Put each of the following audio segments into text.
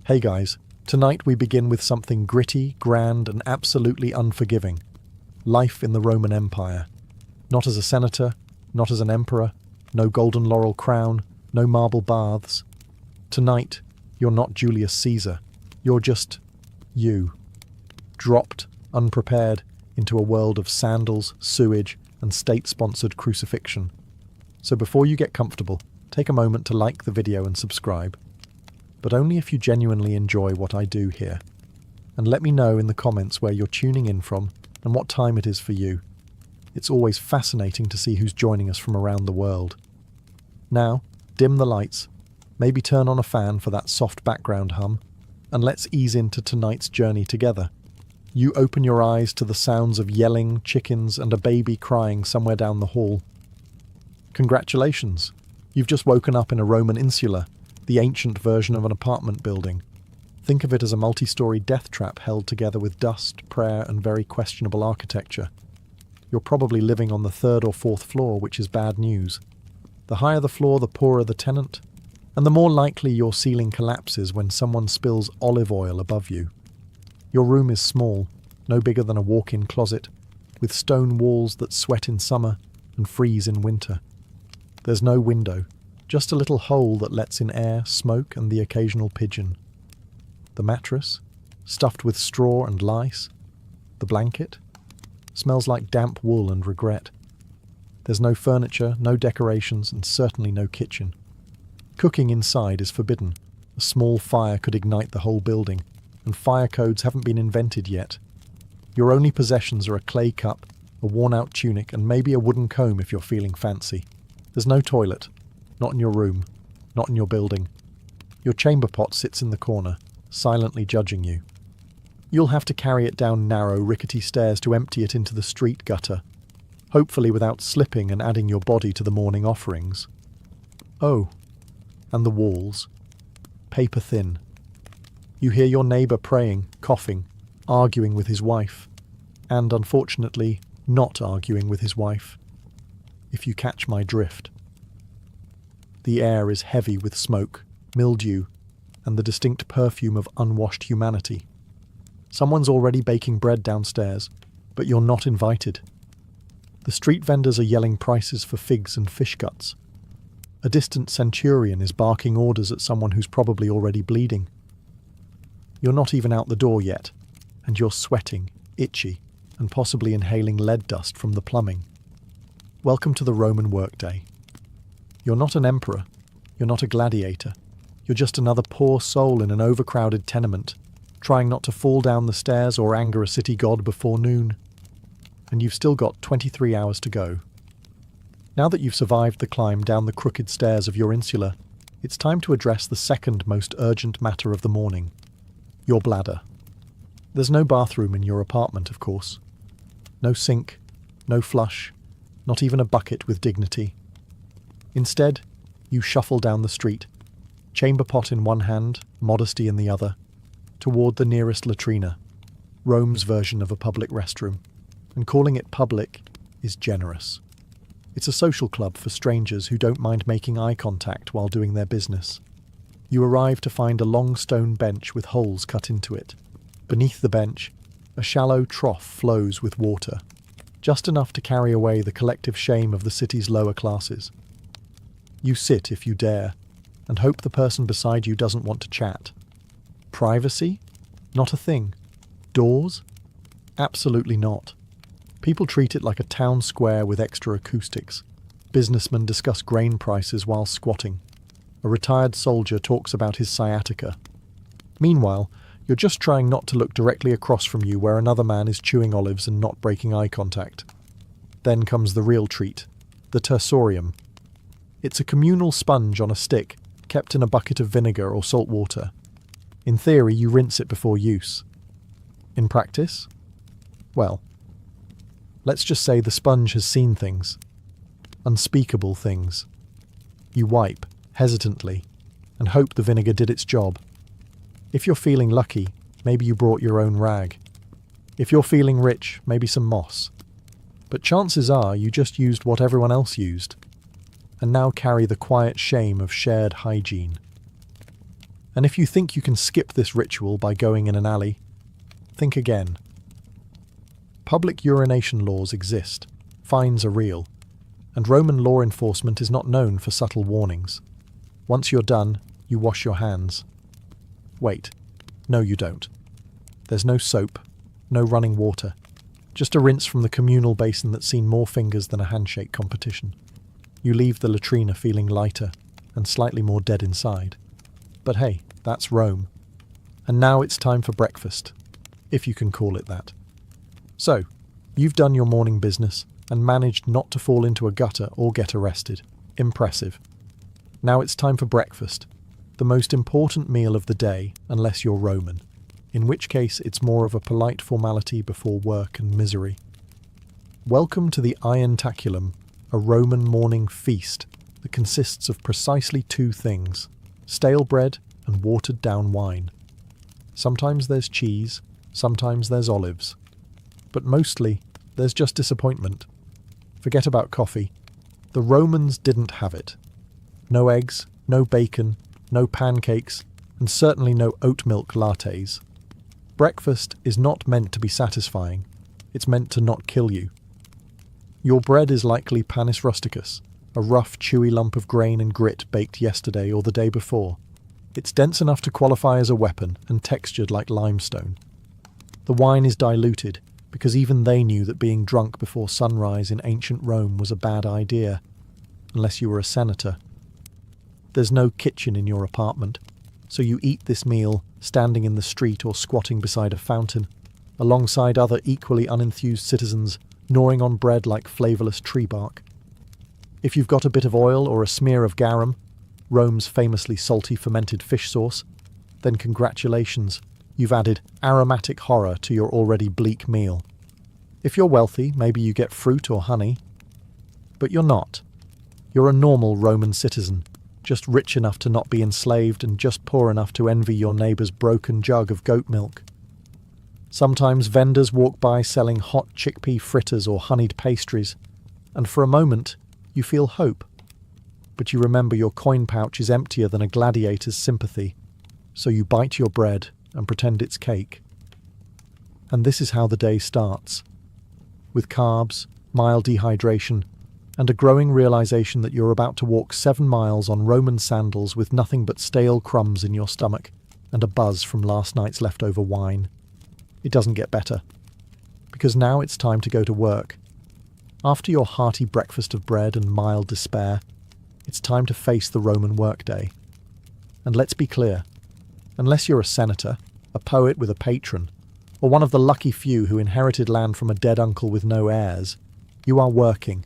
Hey guys, tonight we begin with something gritty, grand, and absolutely unforgiving. Life in the Roman Empire. Not as a senator, not as an emperor, no golden laurel crown, no marble baths. Tonight, you're not Julius Caesar. You're just you. Dropped, unprepared, into a world of sandals, sewage, and state-sponsored crucifixion. So before you get comfortable, take a moment to like the video and subscribe. But only if you genuinely enjoy what I do here. And let me know in the comments where you're tuning in from and what time it is for you. It's always fascinating to see who's joining us from around the world. Now, dim the lights, maybe turn on a fan for that soft background hum, and let's ease into tonight's journey together. You open your eyes to the sounds of yelling, chickens, and a baby crying somewhere down the hall. Congratulations! You've just woken up in a Roman insula, the ancient version of an apartment building. Think of it as a multi-story death trap held together with dust, prayer, and very questionable architecture. You're probably living on the 3rd or 4th floor, which is bad news. The higher the floor, the poorer the tenant, and the more likely your ceiling collapses when someone spills olive oil above you. Your room is small, no bigger than a walk-in closet, with stone walls that sweat in summer and freeze in winter. There's no window, just a little hole that lets in air, smoke, and the occasional pigeon. The mattress, stuffed with straw and lice. The blanket smells like damp wool and regret. There's no furniture, no decorations, and certainly no kitchen. Cooking inside is forbidden. A small fire could ignite the whole building, and fire codes haven't been invented yet. Your only possessions are a clay cup, a worn-out tunic, and maybe a wooden comb if you're feeling fancy. There's no toilet. Not in your room. Not in your building. Your chamber pot sits in the corner, silently judging you. You'll have to carry it down narrow, rickety stairs to empty it into the street gutter, hopefully without slipping and adding your body to the morning offerings. Oh, and the walls. Paper thin. You hear your neighbour praying, coughing, arguing with his wife, and, unfortunately, not arguing with his wife, if you catch my drift. The air is heavy with smoke, mildew, and the distinct perfume of unwashed humanity. Someone's already baking bread downstairs, but you're not invited. The street vendors are yelling prices for figs and fish guts. A distant centurion is barking orders at someone who's probably already bleeding. You're not even out the door yet, and you're sweating, itchy, and possibly inhaling lead dust from the plumbing. Welcome to the Roman workday. You're not an emperor, you're not a gladiator, you're just another poor soul in an overcrowded tenement, trying not to fall down the stairs or anger a city god before noon. And you've still got 23 hours to go. Now that you've survived the climb down the crooked stairs of your insula, it's time to address the second most urgent matter of the morning. Your bladder. There's no bathroom in your apartment, of course. No sink, no flush, not even a bucket with dignity. Instead, you shuffle down the street, chamber pot in one hand, modesty in the other, toward the nearest latrina, Rome's version of a public restroom. And calling it public is generous. It's a social club for strangers who don't mind making eye contact while doing their business. You arrive to find a long stone bench with holes cut into it. Beneath the bench, a shallow trough flows with water, just enough to carry away the collective shame of the city's lower classes. You sit if you dare, and hope the person beside you doesn't want to chat. Privacy? Not a thing. Doors? Absolutely not. People treat it like a town square with extra acoustics. Businessmen discuss grain prices while squatting. A retired soldier talks about his sciatica. Meanwhile, you're just trying not to look directly across from you where another man is chewing olives and not breaking eye contact. Then comes the real treat, the tersorium. It's a communal sponge on a stick, kept in a bucket of vinegar or salt water. In theory, you rinse it before use. In practice? Well, let's just say the sponge has seen things. Unspeakable things. You wipe, hesitantly, and hope the vinegar did its job. If you're feeling lucky, maybe you brought your own rag. If you're feeling rich, maybe some moss. But chances are you just used what everyone else used, and now carry the quiet shame of shared hygiene. And if you think you can skip this ritual by going in an alley, think again. Public urination laws exist, fines are real, and Roman law enforcement is not known for subtle warnings. Once you're done, you wash your hands. Wait, no you don't. There's no soap, no running water, just a rinse from the communal basin that's seen more fingers than a handshake competition. You leave the latrina feeling lighter and slightly more dead inside. But hey, that's Rome. And now it's time for breakfast, if you can call it that. So, you've done your morning business and managed not to fall into a gutter or get arrested. Impressive. Now it's time for breakfast, the most important meal of the day unless you're Roman, in which case it's more of a polite formality before work and misery. Welcome to the Irontaculum, a Roman morning feast that consists of precisely two things: stale bread and watered down wine. Sometimes there's cheese, sometimes there's olives, but mostly there's just disappointment. Forget about coffee. The Romans didn't have it. No eggs, no bacon, no pancakes, and certainly no oat milk lattes. Breakfast is not meant to be satisfying. It's meant to not kill you. Your bread is likely panis rusticus, a rough, chewy lump of grain and grit baked yesterday or the day before. It's dense enough to qualify as a weapon and textured like limestone. The wine is diluted, because even they knew that being drunk before sunrise in ancient Rome was a bad idea, unless you were a senator. There's no kitchen in your apartment, so you eat this meal standing in the street or squatting beside a fountain, alongside other equally unenthused citizens gnawing on bread like flavourless tree bark. If you've got a bit of oil or a smear of garum, Rome's famously salty fermented fish sauce, then congratulations, you've added aromatic horror to your already bleak meal. If you're wealthy, maybe you get fruit or honey. But you're not. You're a normal Roman citizen, just rich enough to not be enslaved and just poor enough to envy your neighbour's broken jug of goat milk. Sometimes vendors walk by selling hot chickpea fritters or honeyed pastries, and for a moment you feel hope. But you remember your coin pouch is emptier than a gladiator's sympathy, so you bite your bread and pretend it's cake. And this is how the day starts, with carbs, mild dehydration, and a growing realization that you're about to walk 7 miles on Roman sandals with nothing but stale crumbs in your stomach and a buzz from last night's leftover wine. It doesn't get better, because now it's time to go to work. After your hearty breakfast of bread and mild despair, it's time to face the Roman workday. And let's be clear, unless you're a senator, a poet with a patron, or one of the lucky few who inherited land from a dead uncle with no heirs, you are working,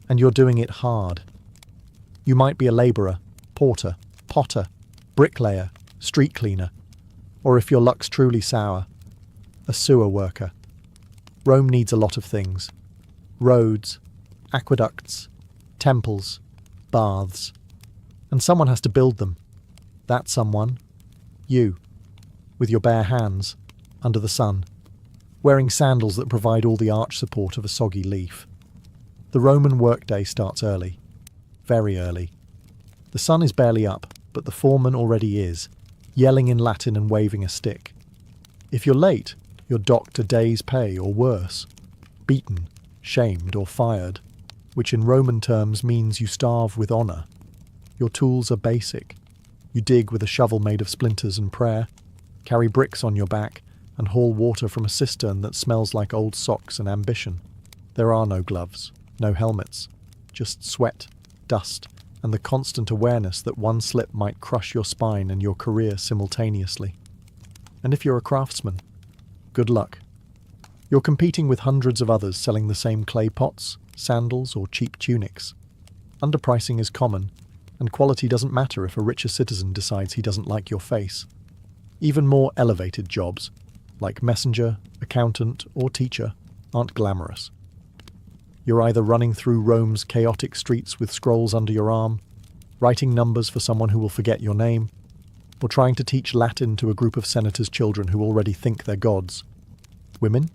and you're doing it hard. You might be a labourer, porter, potter, bricklayer, street cleaner, or if your luck's truly sour, a sewer worker. Rome needs a lot of things: roads, aqueducts, temples, baths, and someone has to build them. That someone, you, with your bare hands, under the sun, wearing sandals that provide all the arch support of a soggy leaf. The Roman workday starts early, very early. The sun is barely up, but the foreman already is, yelling in Latin and waving a stick. If you're late, you're docked a day's pay or worse, beaten, shamed or fired, which in Roman terms means you starve with honour. Your tools are basic. You dig with a shovel made of splinters and prayer, carry bricks on your back, and haul water from a cistern that smells like old socks and ambition. There are no gloves, no helmets, just sweat, dust, and the constant awareness that one slip might crush your spine and your career simultaneously. And if you're a craftsman, good luck. You're competing with hundreds of others selling the same clay pots, sandals, or cheap tunics. Underpricing is common, and quality doesn't matter if a richer citizen decides he doesn't like your face. Even more elevated jobs, like messenger, accountant, or teacher, aren't glamorous. You're either running through Rome's chaotic streets with scrolls under your arm, writing numbers for someone who will forget your name, or trying to teach Latin to a group of senators' children who already think they're gods. Women?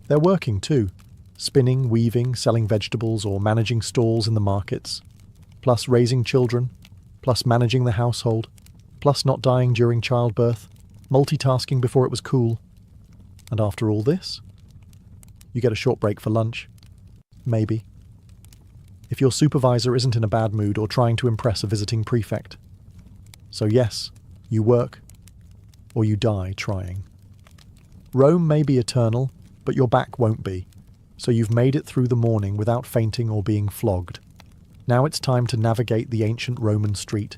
They're working too, spinning, weaving, selling vegetables, or managing stalls in the markets, plus raising children, plus managing the household, plus not dying during childbirth, multitasking before it was cool. And after all this, you get a short break for lunch. Maybe. If your supervisor isn't in a bad mood or trying to impress a visiting prefect. So yes, you work, or you die trying. Rome may be eternal, but your back won't be, so you've made it through the morning without fainting or being flogged. Now it's time to navigate the ancient Roman street,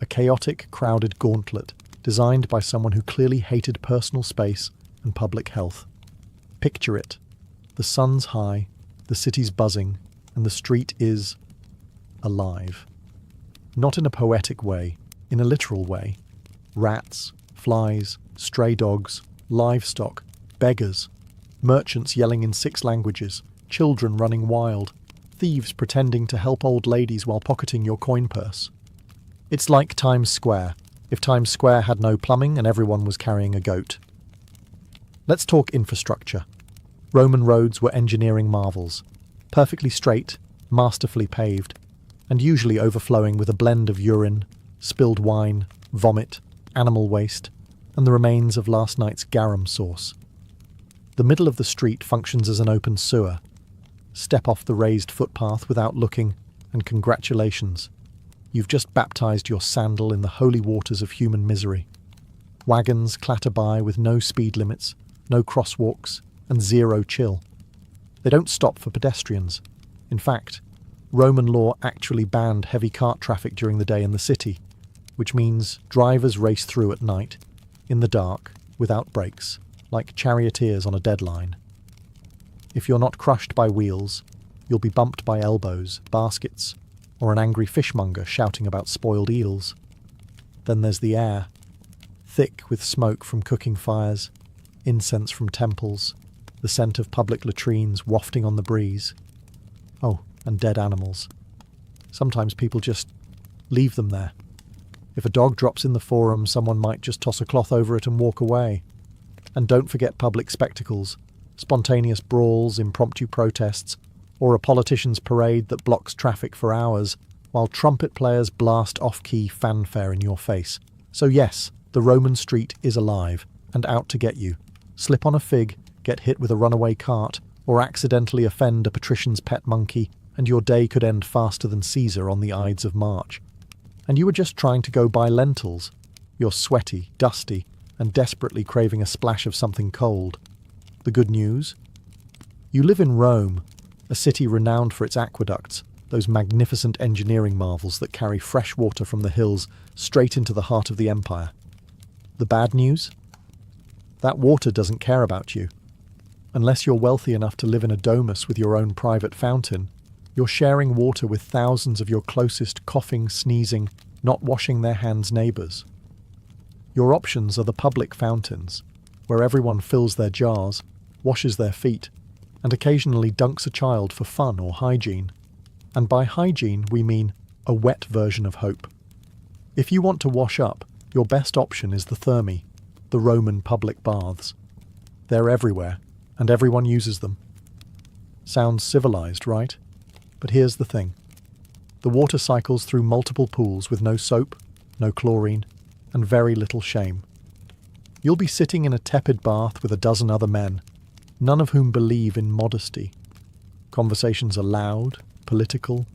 a chaotic, crowded gauntlet designed by someone who clearly hated personal space and public health. Picture it. The sun's high, the city's buzzing, and the street is alive. Not in a poetic way, in a literal way. Rats, flies, stray dogs, livestock, beggars, merchants yelling in 6 languages, children running wild, thieves pretending to help old ladies while pocketing your coin purse. It's like Times Square, if Times Square had no plumbing and everyone was carrying a goat. Let's talk infrastructure. Roman roads were engineering marvels, perfectly straight, masterfully paved, and usually overflowing with a blend of urine, spilled wine, vomit, animal waste, and the remains of last night's garum sauce. The middle of the street functions as an open sewer. Step off the raised footpath without looking, and congratulations. You've just baptized your sandal in the holy waters of human misery. Wagons clatter by with no speed limits, no crosswalks, and zero chill. They don't stop for pedestrians. In fact, Roman law actually banned heavy cart traffic during the day in the city, which means drivers race through at night, in the dark, without brakes, like charioteers on a deadline. If you're not crushed by wheels, you'll be bumped by elbows, baskets, or an angry fishmonger shouting about spoiled eels. Then there's the air, thick with smoke from cooking fires, incense from temples, the scent of public latrines wafting on the breeze. Oh, and dead animals. Sometimes people just leave them there. If a dog drops in the forum, someone might just toss a cloth over it and walk away. And don't forget public spectacles, spontaneous brawls, impromptu protests, or a politician's parade that blocks traffic for hours while trumpet players blast off-key fanfare in your face. So yes, the Roman street is alive and out to get you. Slip on a fig, get hit with a runaway cart, or accidentally offend a patrician's pet monkey, and your day could end faster than Caesar on the Ides of March. And you were just trying to go buy lentils. You're sweaty, dusty, and desperately craving a splash of something cold. The good news? You live in Rome, a city renowned for its aqueducts, those magnificent engineering marvels that carry fresh water from the hills straight into the heart of the empire. The bad news? That water doesn't care about you. Unless you're wealthy enough to live in a domus with your own private fountain, you're sharing water with thousands of your closest coughing, sneezing, not washing their hands neighbours. Your options are the public fountains, where everyone fills their jars, washes their feet, and occasionally dunks a child for fun or hygiene. And by hygiene we mean a wet version of hope. If you want to wash up, your best option is the thermae, the Roman public baths. They're everywhere, and everyone uses them. Sounds civilized, right? But here's the thing. The water cycles through multiple pools with no soap, no chlorine, and very little shame. You'll be sitting in a tepid bath with a dozen other men, none of whom believe in modesty. Conversations are loud, political,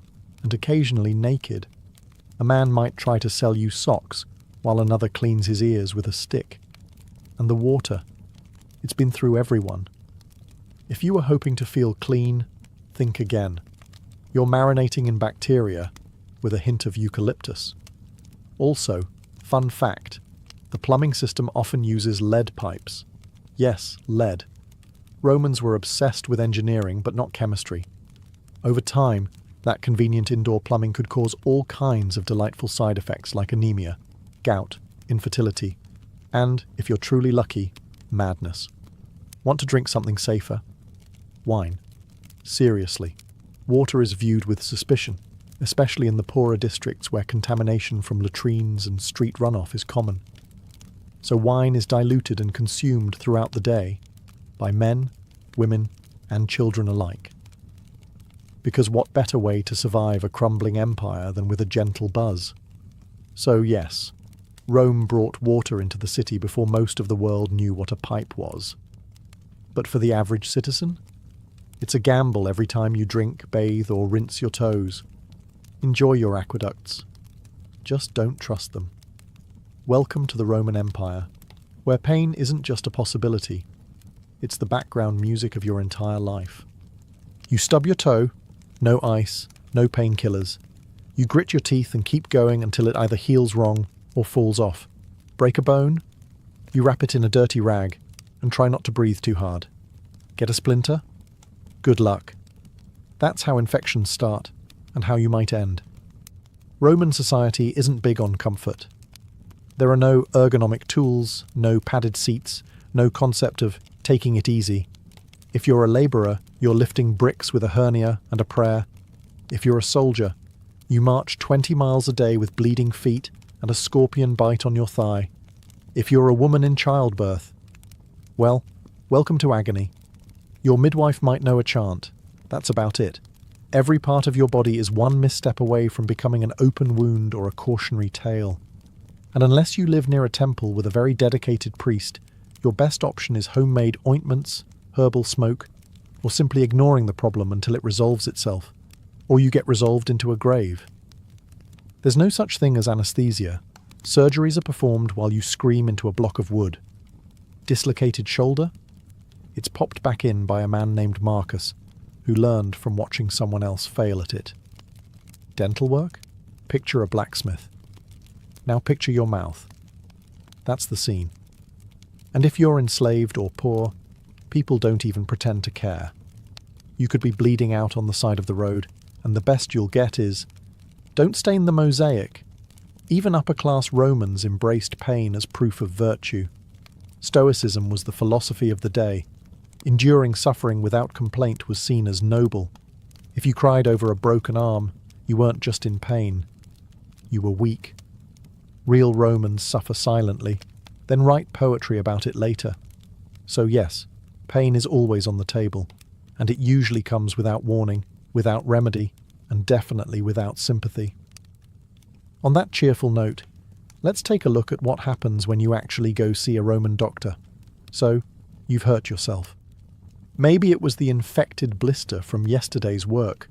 and occasionally naked. A man might try to sell you socks, while another cleans his ears with a stick. And the water, it's been through everyone. If you were hoping to feel clean, think again. You're marinating in bacteria with a hint of eucalyptus. Also, fun fact, the plumbing system often uses lead pipes. Yes, lead. Romans were obsessed with engineering, but not chemistry. Over time, that convenient indoor plumbing could cause all kinds of delightful side effects like anemia, gout, infertility, and, if you're truly lucky, madness. Want to drink something safer? Wine. Seriously. Water is viewed with suspicion, especially in the poorer districts where contamination from latrines and street runoff is common. So wine is diluted and consumed throughout the day by men, women, and children alike. Because what better way to survive a crumbling empire than with a gentle buzz? So yes, Rome brought water into the city before most of the world knew what a pipe was. But for the average citizen, it's a gamble every time you drink, bathe, or rinse your toes. Enjoy your aqueducts. Just don't trust them. Welcome to the Roman Empire, where pain isn't just a possibility, it's the background music of your entire life. You stub your toe, no ice, no painkillers. You grit your teeth and keep going until it either heals wrong or falls off. Break a bone? You wrap it in a dirty rag and try not to breathe too hard. Get a splinter? Good luck. That's how infections start and how you might end. Roman society isn't big on comfort. There are no ergonomic tools, no padded seats, no concept of taking it easy. If you're a labourer, you're lifting bricks with a hernia and a prayer. If you're a soldier, you march 20 miles a day with bleeding feet and a scorpion bite on your thigh. If you're a woman in childbirth, well, welcome to agony. Your midwife might know a chant. That's about it. Every part of your body is one misstep away from becoming an open wound or a cautionary tale. And unless you live near a temple with a very dedicated priest, your best option is homemade ointments, herbal smoke, or simply ignoring the problem until it resolves itself, or you get resolved into a grave. There's no such thing as anesthesia. Surgeries are performed while you scream into a block of wood. Dislocated shoulder? It's popped back in by a man named Marcus, who learned from watching someone else fail at it. Dental work? Picture a blacksmith. Now picture your mouth. That's the scene. And if you're enslaved or poor, people don't even pretend to care. You could be bleeding out on the side of the road, and the best you'll get is, "Don't stain the mosaic." Even upper-class Romans embraced pain as proof of virtue. Stoicism was the philosophy of the day. Enduring suffering without complaint was seen as noble. If you cried over a broken arm, you weren't just in pain. You were weak. Real Romans suffer silently, then write poetry about it later. So yes, pain is always on the table, and it usually comes without warning, without remedy, and definitely without sympathy. On that cheerful note, let's take a look at what happens when you actually go see a Roman doctor. So, you've hurt yourself. Maybe it was the infected blister from yesterday's work,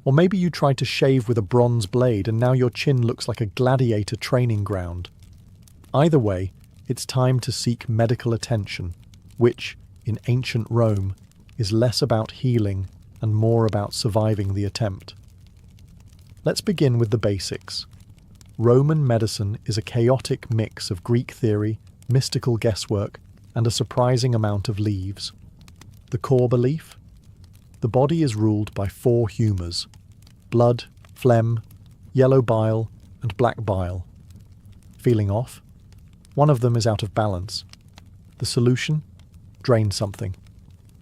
or maybe you tried to shave with a bronze blade and now your chin looks like a gladiator training ground. Either way, it's time to seek medical attention, which, in ancient Rome, is less about healing and more about surviving the attempt. Let's begin with the basics. Roman medicine is a chaotic mix of Greek theory, mystical guesswork, and a surprising amount of leaves. The core belief? The body is ruled by 4 humours: blood, phlegm, yellow bile, and black bile. Feeling off? One of them is out of balance. The solution? Drain something.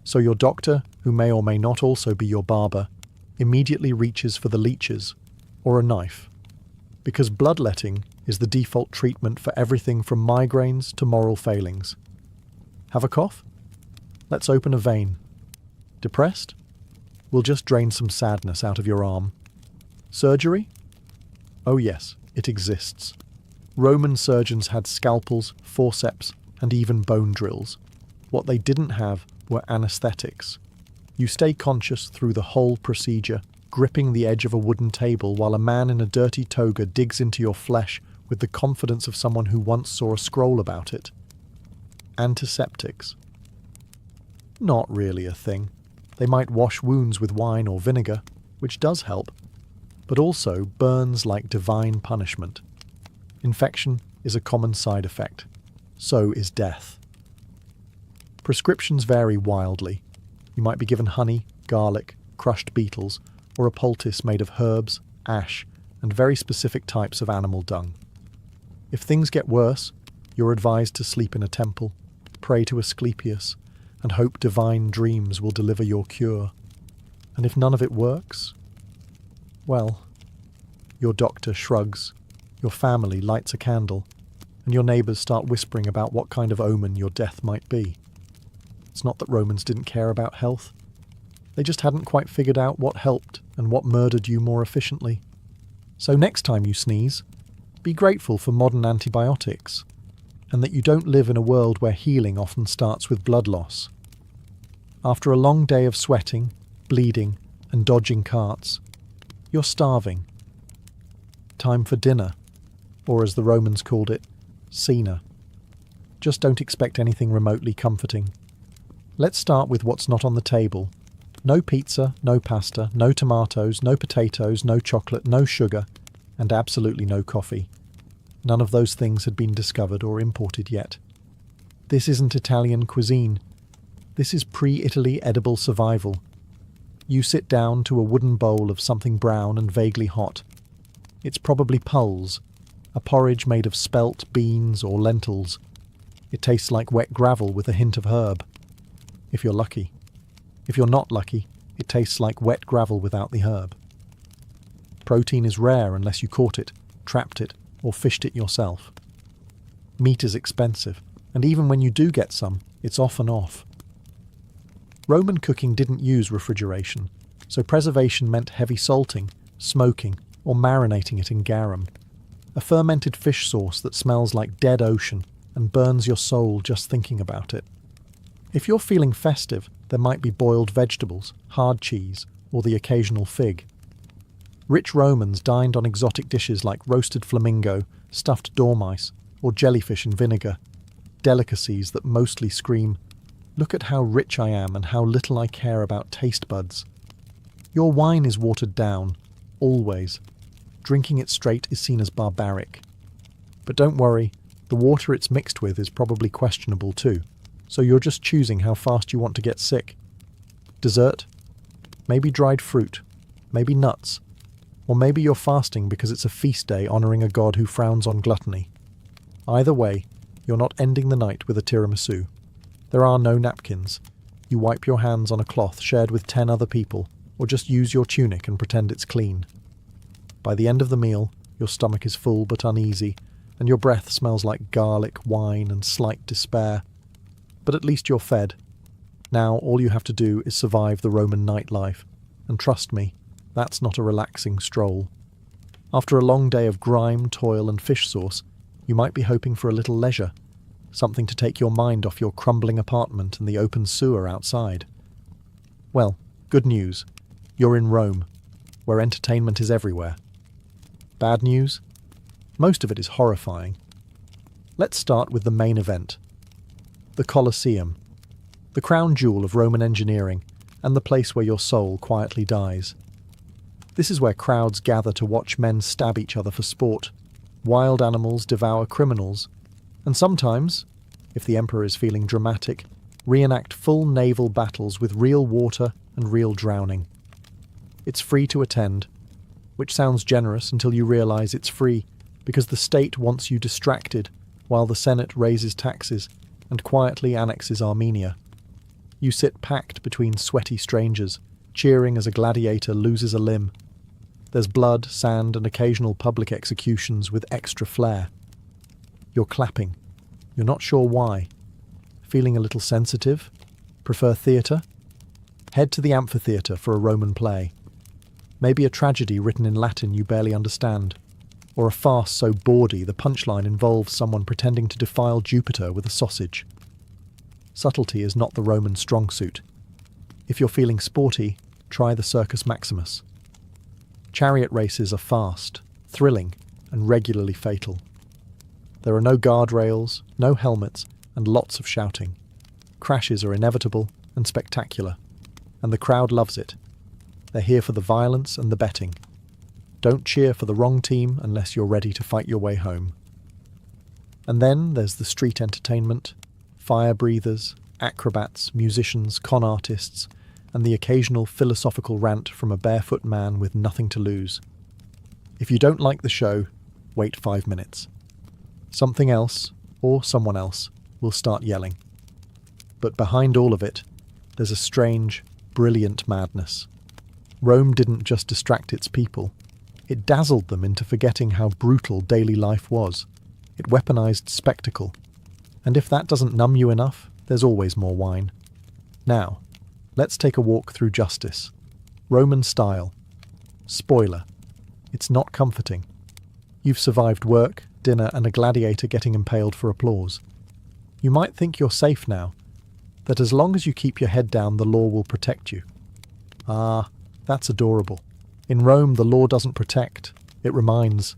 So your doctor, who may or may not also be your barber, immediately reaches for the leeches, or a knife. Because bloodletting is the default treatment for everything from migraines to moral failings. Have a cough? Let's open a vein. Depressed? We'll just drain some sadness out of your arm. Surgery? Oh yes, it exists. Roman surgeons had scalpels, forceps, and even bone drills. What they didn't have were anesthetics. You stay conscious through the whole procedure, gripping the edge of a wooden table while a man in a dirty toga digs into your flesh with the confidence of someone who once saw a scroll about it. Antiseptics. Not really a thing. They might wash wounds with wine or vinegar, which does help, but also burns like divine punishment. Infection is a common side effect. So is death. Prescriptions vary wildly. You might be given honey, garlic, crushed beetles, or a poultice made of herbs, ash, and very specific types of animal dung. If things get worse, you're advised to sleep in a temple, pray to Asclepius, and hope divine dreams will deliver your cure. And if none of it works, well, your doctor shrugs, your family lights a candle, and your neighbours start whispering about what kind of omen your death might be. It's not that Romans didn't care about health. They just hadn't quite figured out what helped and what murdered you more efficiently. So next time you sneeze, Be grateful for modern antibiotics, and that you don't live in a world where healing often starts with blood loss. After a long day of sweating, bleeding, and dodging carts, you're starving. Time for dinner, or as the Romans called it, cena. Just don't expect anything remotely comforting. Let's start with what's not on the table. No pizza, no pasta, no tomatoes, no potatoes, no chocolate, no sugar, and absolutely no coffee. None of those things had been discovered or imported yet. This isn't Italian cuisine. This is pre-Italy edible survival. You sit down to a wooden bowl of something brown and vaguely hot. It's probably pulse, a porridge made of spelt, beans, or lentils. It tastes like wet gravel with a hint of herb, if you're lucky. If you're not lucky, it tastes like wet gravel without the herb. Protein is rare unless you caught it, trapped it, or fished it yourself. Meat is expensive, and even when you do get some, it's often off. Roman cooking didn't use refrigeration, so preservation meant heavy salting, smoking, or marinating it in garum, a fermented fish sauce that smells like dead ocean and burns your soul just thinking about it. If you're feeling festive, there might be boiled vegetables, hard cheese, or the occasional fig. Rich Romans dined on exotic dishes like roasted flamingo, stuffed dormice, or jellyfish in vinegar, delicacies that mostly scream, "Look at how rich I am and how little I care about taste buds." Your wine is watered down, always. Drinking it straight is seen as barbaric. But don't worry, the water it's mixed with is probably questionable too, so you're just choosing how fast you want to get sick. Dessert? Maybe dried fruit, maybe nuts, or maybe you're fasting because it's a feast day honouring a god who frowns on gluttony. Either way, you're not ending the night with a tiramisu. There are no napkins. You wipe your hands on a cloth shared with 10 other people, or just use your tunic and pretend it's clean. By the end of the meal, your stomach is full but uneasy, and your breath smells like garlic, wine, and slight despair. But at least you're fed. Now all you have to do is survive the Roman nightlife, and trust me, that's not a relaxing stroll. After a long day of grime, toil, and fish sauce, you might be hoping for a little leisure, something to take your mind off your crumbling apartment and the open sewer outside. Well, good news. You're in Rome, where entertainment is everywhere. Bad news? Most of it is horrifying. Let's start with the main event. The Colosseum, the crown jewel of Roman engineering, and the place where your soul quietly dies. This is where crowds gather to watch men stab each other for sport, wild animals devour criminals, and sometimes, if the emperor is feeling dramatic, reenact full naval battles with real water and real drowning. It's free to attend, which sounds generous until you realise it's free because the state wants you distracted while the Senate raises taxes and quietly annexes Armenia. You sit packed between sweaty strangers, cheering as a gladiator loses a limb. There's blood, sand, and occasional public executions with extra flair. You're clapping. You're not sure why. Feeling a little sensitive? Prefer theatre? Head to the amphitheatre for a Roman play. Maybe a tragedy written in Latin you barely understand, or a farce so bawdy the punchline involves someone pretending to defile Jupiter with a sausage. Subtlety is not the Roman strong suit. If you're feeling sporty, try the Circus Maximus. Chariot races are fast, thrilling, and regularly fatal. There are no guardrails, no helmets, and lots of shouting. Crashes are inevitable and spectacular, and the crowd loves it. They're here for the violence and the betting. Don't cheer for the wrong team unless you're ready to fight your way home. And then there's the street entertainment, fire breathers, acrobats, musicians, con artists, and the occasional philosophical rant from a barefoot man with nothing to lose. If you don't like the show, wait 5 minutes. Something else, or someone else, will start yelling. But behind all of it, there's a strange, brilliant madness. Rome didn't just distract its people. It dazzled them into forgetting how brutal daily life was. It weaponized spectacle. And if that doesn't numb you enough, there's always more wine. Now, let's take a walk through justice. Roman style. Spoiler. It's not comforting. You've survived work, dinner, and a gladiator getting impaled for applause. You might think you're safe now, that as long as you keep your head down, the law will protect you. Ah, that's adorable. In Rome, the law doesn't protect, it reminds.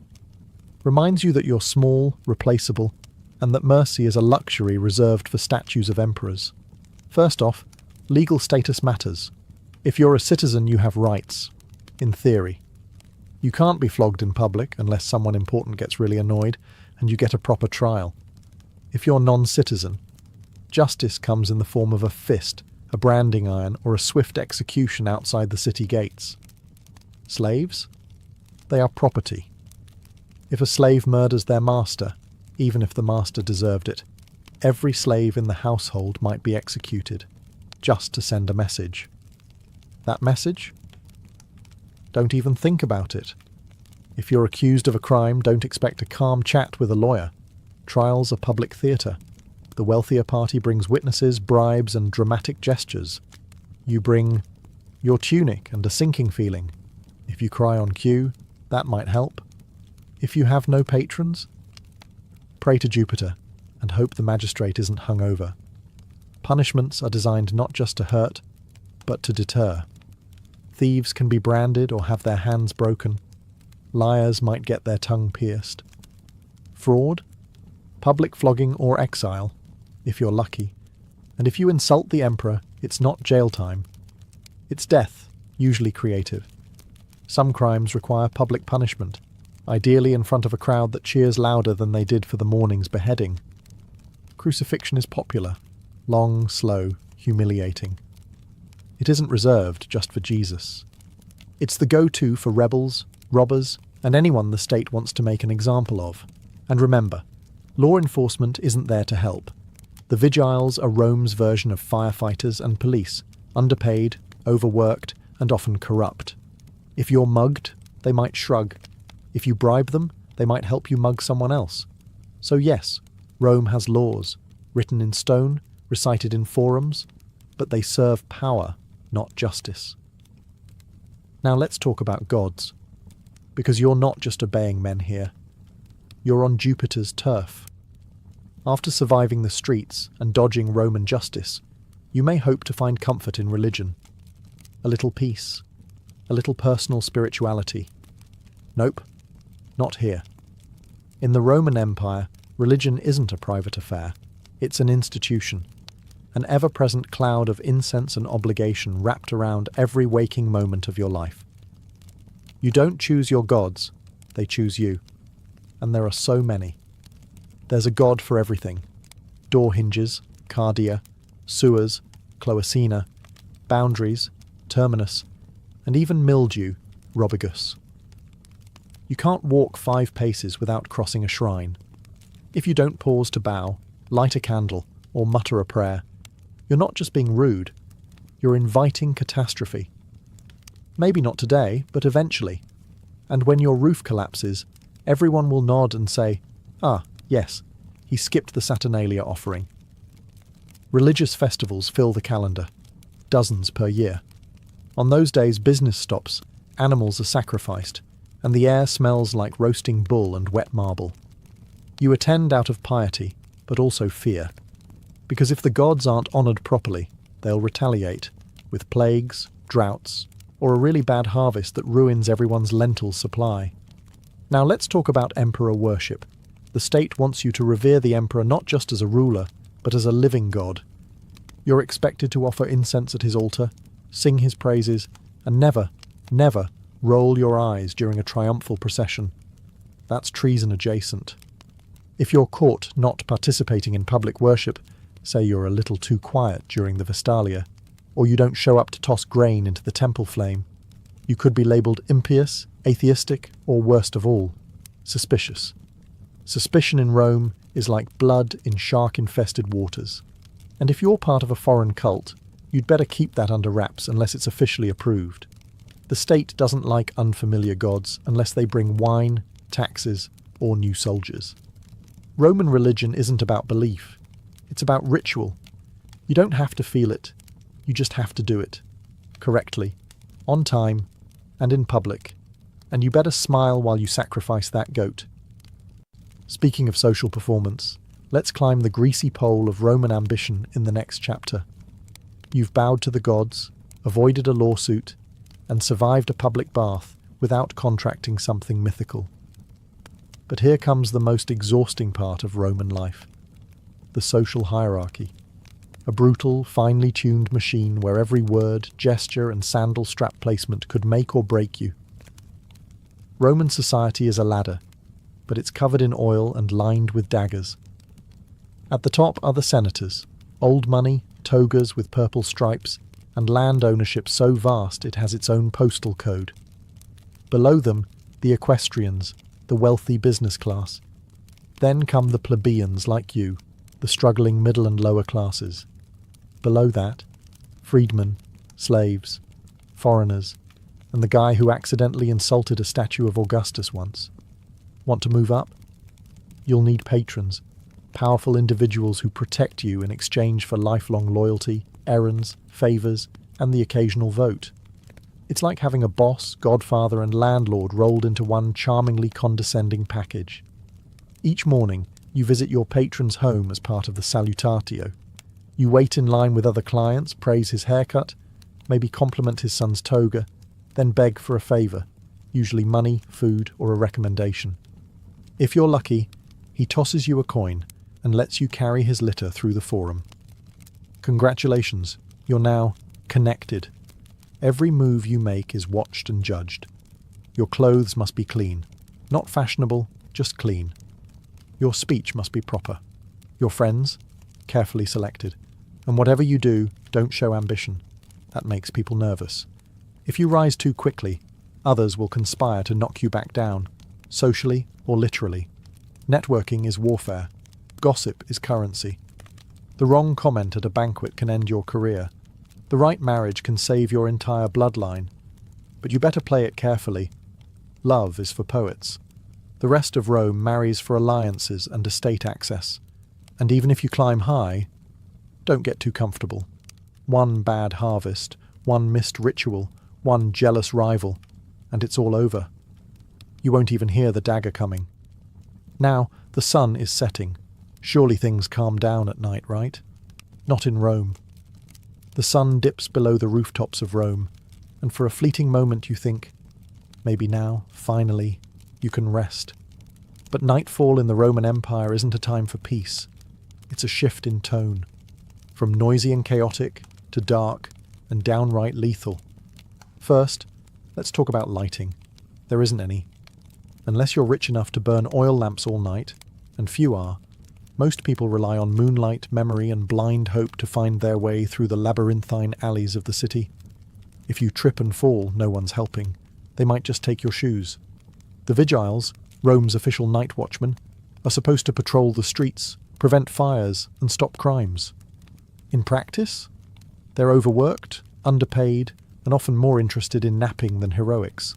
Reminds you that you're small, replaceable, and that mercy is a luxury reserved for statues of emperors. First off, legal status matters. If you're a citizen, you have rights. In theory. You can't be flogged in public unless someone important gets really annoyed and you get a proper trial. If you're non-citizen, justice comes in the form of a fist, a branding iron, or a swift execution outside the city gates. Slaves? They are property. If a slave murders their master, even if the master deserved it, every slave in the household might be executed, just to send a message. That message? Don't even think about it. If you're accused of a crime, don't expect a calm chat with a lawyer. Trials are public theatre. The wealthier party brings witnesses, bribes, and dramatic gestures. You bring your tunic and a sinking feeling. If you cry on cue, that might help. If you have no patrons, pray to Jupiter and hope the magistrate isn't hungover. Punishments are designed not just to hurt, but to deter. Thieves can be branded or have their hands broken. Liars might get their tongue pierced. Fraud? Public flogging or exile, if you're lucky. And if you insult the emperor, it's not jail time. It's death, usually creative. Some crimes require public punishment, ideally in front of a crowd that cheers louder than they did for the morning's beheading. Crucifixion is popular, long, slow, humiliating. It isn't reserved just for Jesus. It's the go-to for rebels, robbers, and anyone the state wants to make an example of. And remember, law enforcement isn't there to help. The vigiles are Rome's version of firefighters and police, underpaid, overworked, and often corrupt. If you're mugged, they might shrug. If you bribe them, they might help you mug someone else. So yes, Rome has laws, written in stone, recited in forums, but they serve power, not justice. Now let's talk about gods, because you're not just obeying men here. You're on Jupiter's turf. After surviving the streets and dodging Roman justice, you may hope to find comfort in religion. A little peace, a little personal spirituality. Nope, not here. In the Roman Empire, religion isn't a private affair, it's an institution. An ever-present cloud of incense and obligation wrapped around every waking moment of your life. You don't choose your gods, they choose you. And there are so many. There's a god for everything. Door hinges, cardia, sewers, cloacina, boundaries, terminus, and even mildew, robigus. You can't walk 5 paces without crossing a shrine. If you don't pause to bow, light a candle, or mutter a prayer, you're not just being rude, you're inviting catastrophe. Maybe not today, but eventually. And when your roof collapses, everyone will nod and say, "Ah, yes, he skipped the Saturnalia offering." Religious festivals fill the calendar, dozens per year. On those days, business stops, animals are sacrificed, and the air smells like roasting bull and wet marble. You attend out of piety, but also fear. Because if the gods aren't honoured properly, they'll retaliate, with plagues, droughts, or a really bad harvest that ruins everyone's lentil supply. Now let's talk about emperor worship. The state wants you to revere the emperor not just as a ruler, but as a living god. You're expected to offer incense at his altar, sing his praises, and never, never roll your eyes during a triumphal procession. That's treason adjacent. If you're caught not participating in public worship, say you're a little too quiet during the Vestalia, or you don't show up to toss grain into the temple flame, you could be labelled impious, atheistic, or worst of all, suspicious. Suspicion in Rome is like blood in shark-infested waters. And if you're part of a foreign cult, you'd better keep that under wraps unless it's officially approved. The state doesn't like unfamiliar gods unless they bring wine, taxes, or new soldiers. Roman religion isn't about belief. It's about ritual. You don't have to feel it. You just have to do it. Correctly. On time. And in public. And you better smile while you sacrifice that goat. Speaking of social performance, let's climb the greasy pole of Roman ambition in the next chapter. You've bowed to the gods, avoided a lawsuit, and survived a public bath without contracting something mythical. But here comes the most exhausting part of Roman life: the social hierarchy. A brutal, finely tuned machine where every word, gesture, and sandal strap placement could make or break you. Roman society is a ladder, but it's covered in oil and lined with daggers. At the top are the senators, old money, togas with purple stripes, and land ownership so vast it has its own postal code. Below them, the equestrians, the wealthy business class. Then come the plebeians like you, the struggling middle and lower classes. Below that, freedmen, slaves, foreigners, and the guy who accidentally insulted a statue of Augustus once. Want to move up? You'll need patrons, powerful individuals who protect you in exchange for lifelong loyalty, errands, favours, and the occasional vote. It's like having a boss, godfather, and landlord rolled into one charmingly condescending package. Each morning, you visit your patron's home as part of the salutatio. You wait in line with other clients, praise his haircut, maybe compliment his son's toga, then beg for a favour, usually money, food, or a recommendation. If you're lucky, he tosses you a coin and lets you carry his litter through the forum. Congratulations, you're now connected. Every move you make is watched and judged. Your clothes must be clean, not fashionable, just clean. Your speech must be proper. Your friends, carefully selected. And whatever you do, don't show ambition. That makes people nervous. If you rise too quickly, others will conspire to knock you back down, socially or literally. Networking is warfare. Gossip is currency. The wrong comment at a banquet can end your career. The right marriage can save your entire bloodline. But you better play it carefully. Love is for poets. The rest of Rome marries for alliances and estate access. And even if you climb high, don't get too comfortable. One bad harvest, one missed ritual, one jealous rival, and it's all over. You won't even hear the dagger coming. Now, the sun is setting. Surely things calm down at night, right? Not in Rome. The sun dips below the rooftops of Rome, and for a fleeting moment you think, maybe now, finally, you can rest. But nightfall in the Roman Empire isn't a time for peace. It's a shift in tone. From noisy and chaotic to dark and downright lethal. First, let's talk about lighting. There isn't any. Unless you're rich enough to burn oil lamps all night, and few are, most people rely on moonlight, memory, and blind hope to find their way through the labyrinthine alleys of the city. If you trip and fall, no one's helping. They might just take your shoes. The vigiles, Rome's official night watchmen, are supposed to patrol the streets, prevent fires, and stop crimes. In practice, they're overworked, underpaid, and often more interested in napping than heroics.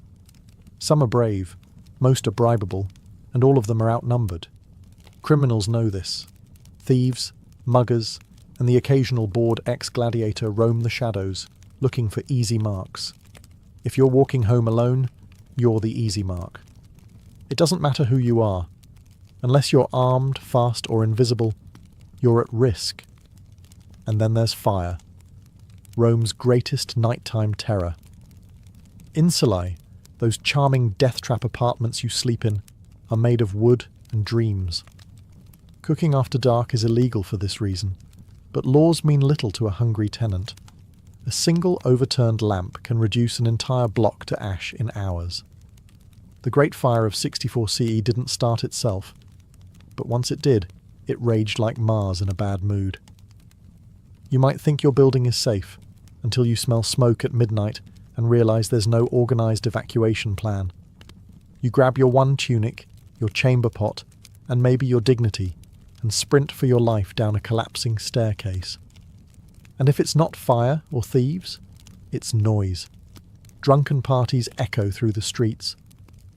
Some are brave, most are bribable, and all of them are outnumbered. Criminals know this. Thieves, muggers, and the occasional bored ex-gladiator roam the shadows, looking for easy marks. If you're walking home alone, you're the easy mark. It doesn't matter who you are. Unless you're armed, fast, or invisible, you're at risk. And then there's fire. Rome's greatest nighttime terror. Insulae, those charming death trap apartments you sleep in, are made of wood and dreams. Cooking after dark is illegal for this reason, but laws mean little to a hungry tenant. A single overturned lamp can reduce an entire block to ash in hours. The Great Fire of 64 CE didn't start itself, but once it did, it raged like Mars in a bad mood. You might think your building is safe, until you smell smoke at midnight and realise there's no organised evacuation plan. You grab your one tunic, your chamber pot, and maybe your dignity, and sprint for your life down a collapsing staircase. And if it's not fire or thieves, it's noise. Drunken parties echo through the streets.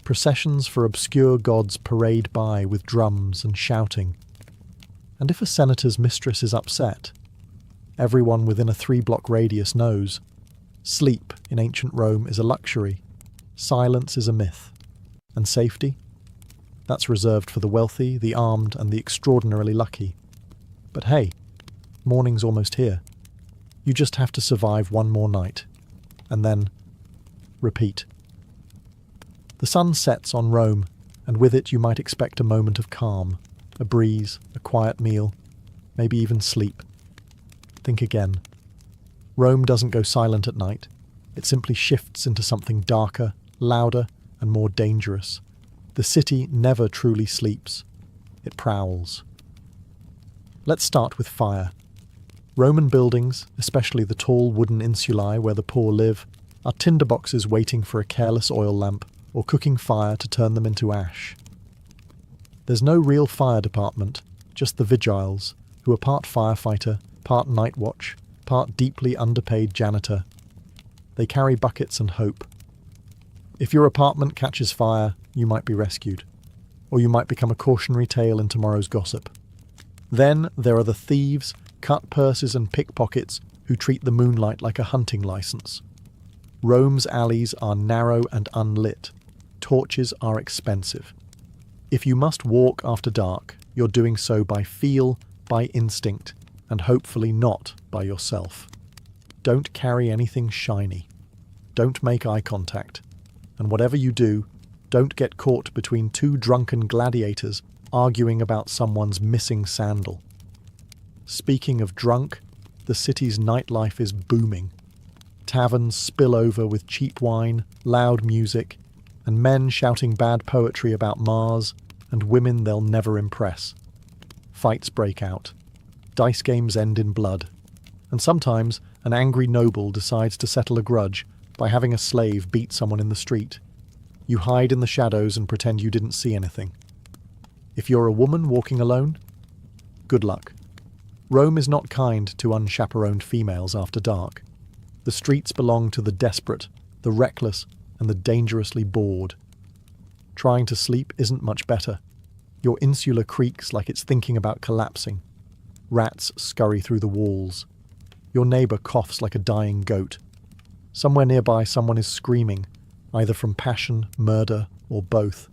Processions for obscure gods parade by with drums and shouting. And if a senator's mistress is upset, everyone within a 3-block radius knows. Sleep in ancient Rome is a luxury. Silence is a myth. And safety? That's reserved for the wealthy, the armed, and the extraordinarily lucky. But hey, morning's almost here. You just have to survive one more night. And then repeat. The sun sets on Rome, and with it you might expect a moment of calm, a breeze, a quiet meal, maybe even sleep. Think again. Rome doesn't go silent at night. It simply shifts into something darker, louder, and more dangerous. The city never truly sleeps. It prowls. Let's start with fire. Roman buildings, especially the tall wooden insulae where the poor live, are tinderboxes waiting for a careless oil lamp or cooking fire to turn them into ash. There's no real fire department, just the vigiles, who are part firefighter, part night watch, part deeply underpaid janitor. They carry buckets and hope. If your apartment catches fire, you might be rescued, or you might become a cautionary tale in tomorrow's gossip. Then there are the thieves, cut purses and pickpockets who treat the moonlight like a hunting license. Rome's alleys are narrow and unlit. Torches are expensive. If you must walk after dark, you're doing so by feel, by instinct, and hopefully not by yourself. Don't carry anything shiny. Don't make eye contact. And whatever you do, don't get caught between two drunken gladiators arguing about someone's missing sandal. Speaking of drunk, the city's nightlife is booming. Taverns spill over with cheap wine, loud music, and men shouting bad poetry about Mars and women they'll never impress. Fights break out. Dice games end in blood. And sometimes an angry noble decides to settle a grudge by having a slave beat someone in the street. You hide in the shadows and pretend you didn't see anything. If you're a woman walking alone, good luck. Rome is not kind to unchaperoned females after dark. The streets belong to the desperate, the reckless, and the dangerously bored. Trying to sleep isn't much better. Your insula creaks like it's thinking about collapsing. Rats scurry through the walls. Your neighbour coughs like a dying goat. Somewhere nearby someone is screaming, either from passion, murder, or both.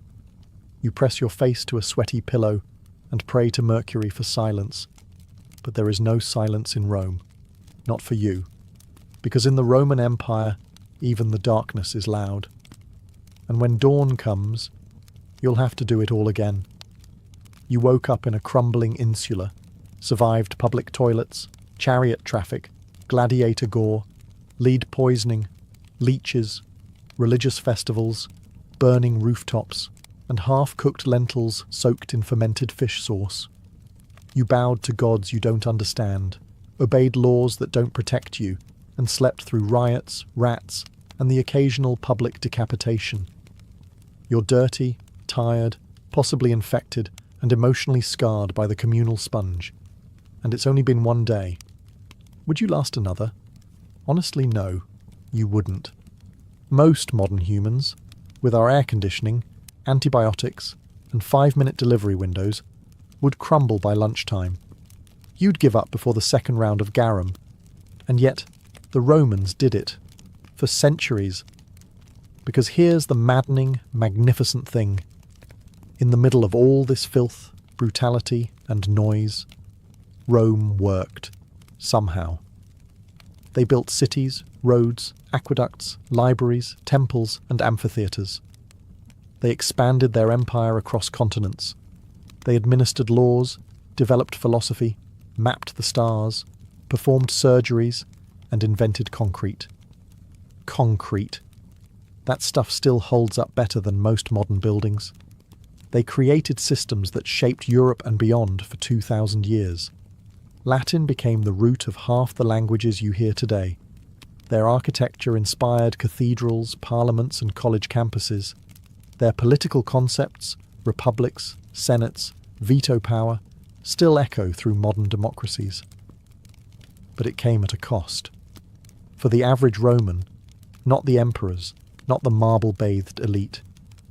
You press your face to a sweaty pillow and pray to Mercury for silence. But there is no silence in Rome. Not for you. Because in the Roman Empire, even the darkness is loud. And when dawn comes, you'll have to do it all again. You woke up in a crumbling insula, survived public toilets, chariot traffic, gladiator gore, lead poisoning, leeches, religious festivals, burning rooftops, and half-cooked lentils soaked in fermented fish sauce. You bowed to gods you don't understand, obeyed laws that don't protect you, and slept through riots, rats, and the occasional public decapitation. You're dirty, tired, possibly infected, and emotionally scarred by the communal sponge. And it's only been one day. Would you last another? Honestly, no, you wouldn't. Most modern humans, with our air conditioning, antibiotics, and 5-minute delivery windows, would crumble by lunchtime. You'd give up before the second round of garum. And yet, the Romans did it. For centuries. Because here's the maddening, magnificent thing. In the middle of all this filth, brutality, and noise, Rome worked. Somehow. They built cities, roads, aqueducts, libraries, temples, and amphitheatres. They expanded their empire across continents. They administered laws, developed philosophy, mapped the stars, performed surgeries, and invented concrete. Concrete. That stuff still holds up better than most modern buildings. They created systems that shaped Europe and beyond for 2,000 years. Latin became the root of half the languages you hear today. Their architecture inspired cathedrals, parliaments, and college campuses. Their political concepts, republics, senates, veto power, still echo through modern democracies. But it came at a cost. For the average Roman, not the emperors, not the marble-bathed elite,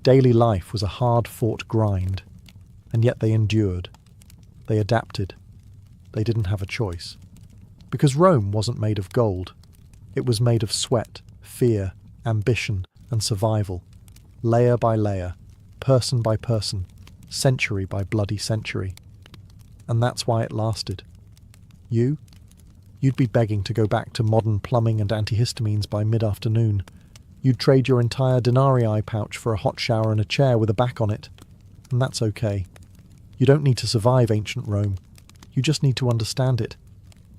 daily life was a hard-fought grind. And yet they endured. They adapted. They didn't have a choice. Because Rome wasn't made of gold. It was made of sweat, fear, ambition, and survival. Layer by layer, person by person, century by bloody century. And that's why it lasted. You'd be begging to go back to modern plumbing and antihistamines by mid-afternoon. You'd trade your entire denarii pouch for a hot shower and a chair with a back on it. And that's okay. You don't need to survive ancient Rome. You just need to understand it.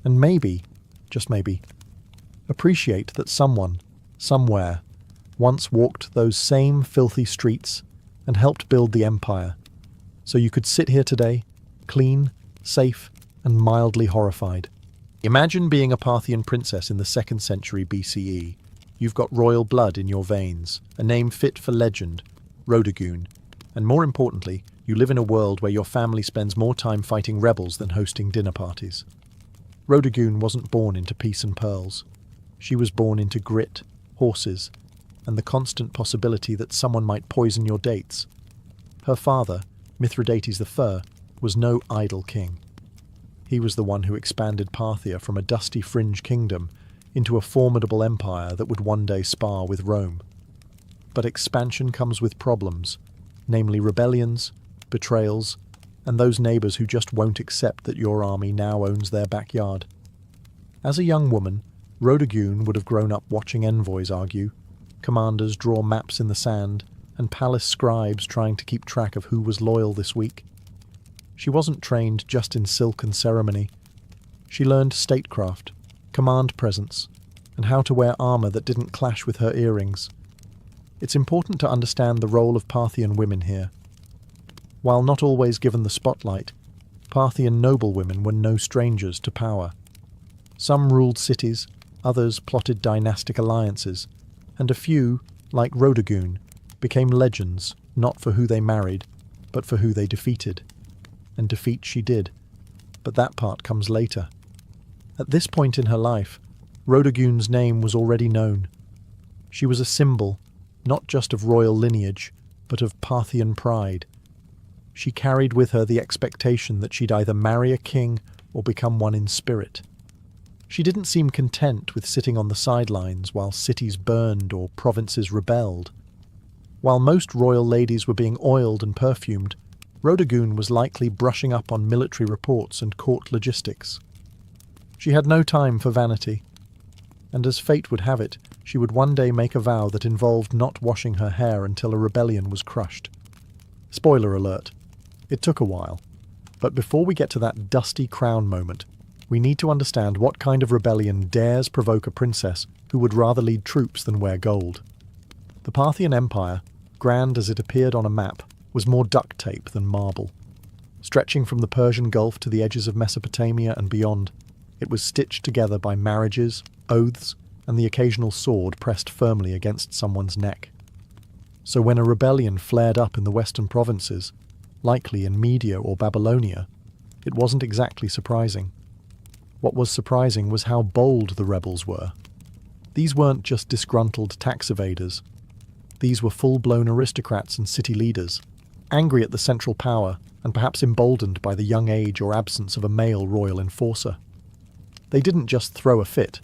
And maybe, just maybe, appreciate that someone, somewhere, once walked those same filthy streets and helped build the empire. So you could sit here today, clean, safe, and mildly horrified. Imagine being a Parthian princess in the 2nd century BCE. You've got royal blood in your veins, a name fit for legend, Rhodogoon, and more importantly, you live in a world where your family spends more time fighting rebels than hosting dinner parties. Rhodogoon wasn't born into peace and pearls. She was born into grit, horses, and the constant possibility that someone might poison your dates. Her father, Mithridates I, was no idle king. He was the one who expanded Parthia from a dusty fringe kingdom into a formidable empire that would one day spar with Rome. But expansion comes with problems, namely rebellions, betrayals, and those neighbours who just won't accept that your army now owns their backyard. As a young woman, Rhodogoon would have grown up watching envoys argue, commanders draw maps in the sand, and palace scribes trying to keep track of who was loyal this week. She wasn't trained just in silk and ceremony. She learned statecraft, command presence, and how to wear armour that didn't clash with her earrings. It's important to understand the role of Parthian women here. While not always given the spotlight, Parthian noblewomen were no strangers to power. Some ruled cities, others plotted dynastic alliances, and a few, like Rhodogoon, became legends not for who they married, but for who they defeated. And defeat she did, but that part comes later. At this point in her life, Rhodogoon's name was already known. She was a symbol, not just of royal lineage, but of Parthian pride. She carried with her the expectation that she'd either marry a king or become one in spirit. She didn't seem content with sitting on the sidelines while cities burned or provinces rebelled. While most royal ladies were being oiled and perfumed, Rhodogoon was likely brushing up on military reports and court logistics. She had no time for vanity, and as fate would have it, she would one day make a vow that involved not washing her hair until a rebellion was crushed. Spoiler alert, it took a while, but before we get to that dusty crown moment, we need to understand what kind of rebellion dares provoke a princess who would rather lead troops than wear gold. The Parthian Empire, grand as it appeared on a map, was more duct tape than marble. Stretching from the Persian Gulf to the edges of Mesopotamia and beyond, it was stitched together by marriages, oaths, and the occasional sword pressed firmly against someone's neck. So when a rebellion flared up in the western provinces, likely in Media or Babylonia, it wasn't exactly surprising. What was surprising was how bold the rebels were. These weren't just disgruntled tax evaders. These were full-blown aristocrats and city leaders, angry at the central power and perhaps emboldened by the young age or absence of a male royal enforcer. They didn't just throw a fit.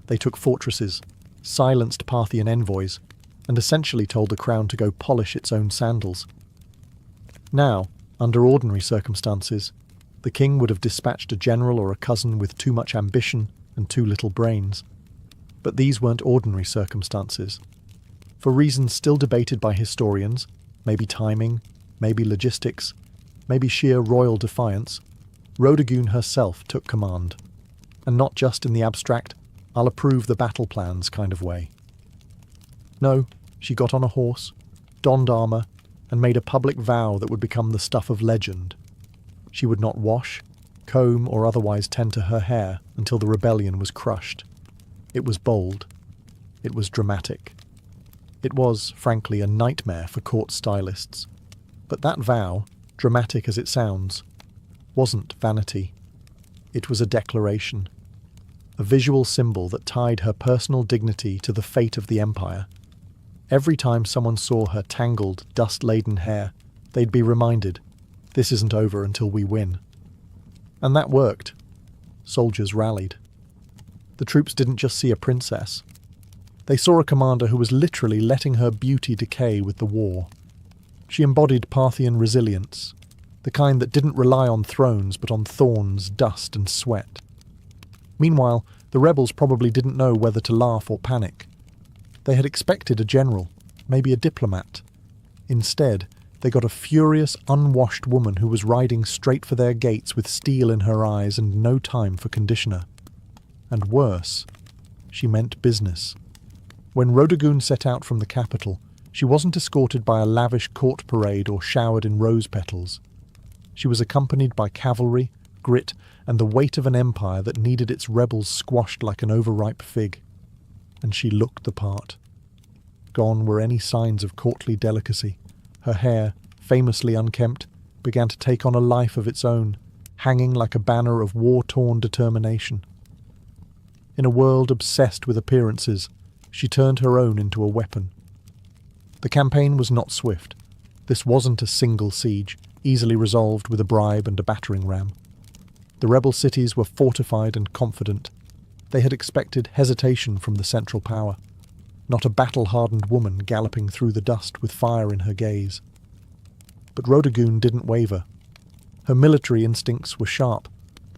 They took fortresses, silenced Parthian envoys, and essentially told the crown to go polish its own sandals. Now, under ordinary circumstances, the king would have dispatched a general or a cousin with too much ambition and too little brains. But these weren't ordinary circumstances. For reasons still debated by historians, maybe timing, maybe logistics, maybe sheer royal defiance, Rhodogoon herself took command. And not just in the abstract, I'll approve the battle plans kind of way. No, she got on a horse, donned armour, and made a public vow that would become the stuff of legend. She would not wash, comb, or otherwise tend to her hair until the rebellion was crushed. It was bold. It was dramatic. It was, frankly, a nightmare for court stylists. But that vow, dramatic as it sounds, wasn't vanity. It was a declaration. A visual symbol that tied her personal dignity to the fate of the empire. Every time someone saw her tangled, dust-laden hair, they'd be reminded, this isn't over until we win. And that worked. Soldiers rallied. The troops didn't just see a princess. They saw a commander who was literally letting her beauty decay with the war. She embodied Parthian resilience, the kind that didn't rely on thrones but on thorns, dust and sweat. Meanwhile, the rebels probably didn't know whether to laugh or panic. They had expected a general, maybe a diplomat. Instead, they got a furious, unwashed woman who was riding straight for their gates with steel in her eyes and no time for conditioner. And worse, she meant business. When Rodogun set out from the capital, she wasn't escorted by a lavish court parade or showered in rose petals. She was accompanied by cavalry, grit, and the weight of an empire that needed its rebels squashed like an overripe fig. And she looked the part. Gone were any signs of courtly delicacy. Her hair, famously unkempt, began to take on a life of its own, hanging like a banner of war-torn determination. In a world obsessed with appearances, she turned her own into a weapon. The campaign was not swift. This wasn't a single siege, easily resolved with a bribe and a battering ram. The rebel cities were fortified and confident. They had expected hesitation from the central power, not a battle-hardened woman galloping through the dust with fire in her gaze. But Rodogun didn't waver. Her military instincts were sharp,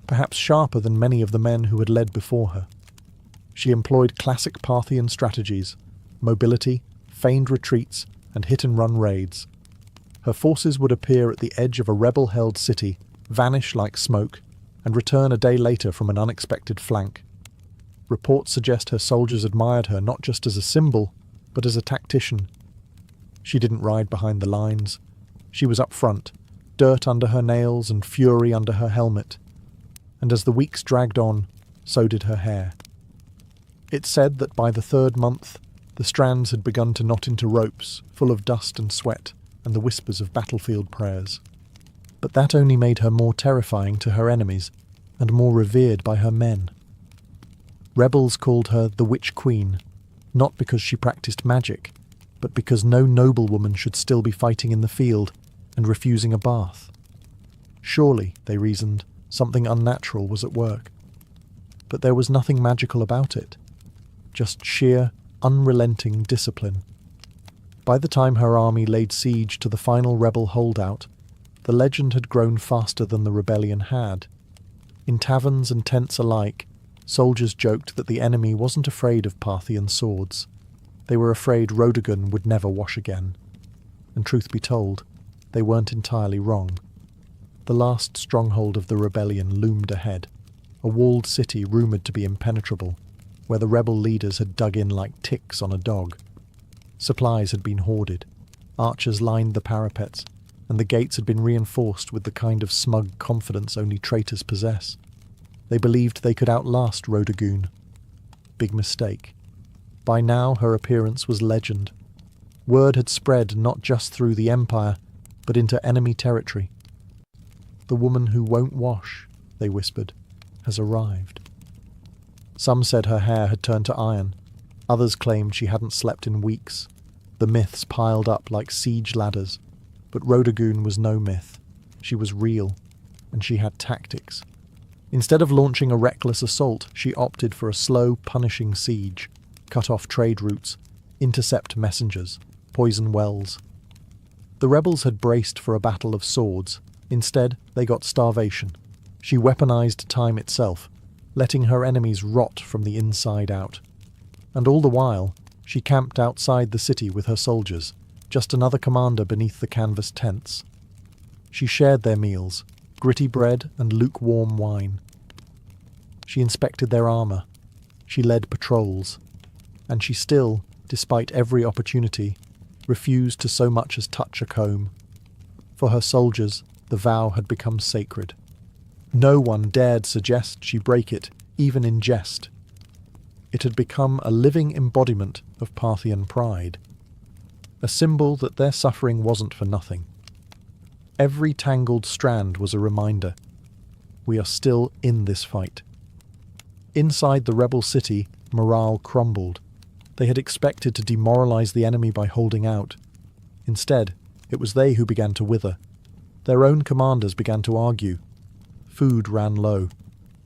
perhaps sharper than many of the men who had led before her. She employed classic Parthian strategies, mobility, feigned retreats, and hit-and-run raids. Her forces would appear at the edge of a rebel-held city, vanish like smoke, and return a day later from an unexpected flank. Reports suggest her soldiers admired her not just as a symbol, but as a tactician. She didn't ride behind the lines. She was up front, dirt under her nails and fury under her helmet. And as the weeks dragged on, so did her hair. It's said that by the third month, the strands had begun to knot into ropes, full of dust and sweat, and the whispers of battlefield prayers. But that only made her more terrifying to her enemies, and more revered by her men. Rebels called her the Witch Queen, not because she practiced magic, but because no noblewoman should still be fighting in the field and refusing a bath. Surely, they reasoned, something unnatural was at work. But there was nothing magical about it, just sheer, unrelenting discipline. By the time her army laid siege to the final rebel holdout, the legend had grown faster than the rebellion had. In taverns and tents alike, soldiers joked that the enemy wasn't afraid of Parthian swords. They were afraid Rodogun would never wash again. And truth be told, they weren't entirely wrong. The last stronghold of the rebellion loomed ahead, a walled city rumoured to be impenetrable, where the rebel leaders had dug in like ticks on a dog. Supplies had been hoarded, archers lined the parapets, and the gates had been reinforced with the kind of smug confidence only traitors possess. They believed they could outlast Rodogun. Big mistake. By now her appearance was legend. Word had spread not just through the empire, but into enemy territory. The woman who won't wash, they whispered, has arrived. Some said her hair had turned to iron. Others claimed she hadn't slept in weeks. The myths piled up like siege ladders. But Rodogun was no myth. She was real, and she had tactics. Instead of launching a reckless assault, she opted for a slow, punishing siege, cut off trade routes, intercept messengers, poison wells. The rebels had braced for a battle of swords. Instead, they got starvation. She weaponized time itself, letting her enemies rot from the inside out. And all the while, she camped outside the city with her soldiers, just another commander beneath the canvas tents. She shared their meals, gritty bread and lukewarm wine. She inspected their armour. She led patrols. And she still, despite every opportunity, refused to so much as touch a comb. For her soldiers, the vow had become sacred. No one dared suggest she break it, even in jest. It had become a living embodiment of Parthian pride, a symbol that their suffering wasn't for nothing. Every tangled strand was a reminder. We are still in this fight. Inside the rebel city, morale crumbled. They had expected to demoralize the enemy by holding out. Instead, it was they who began to wither. Their own commanders began to argue. Food ran low.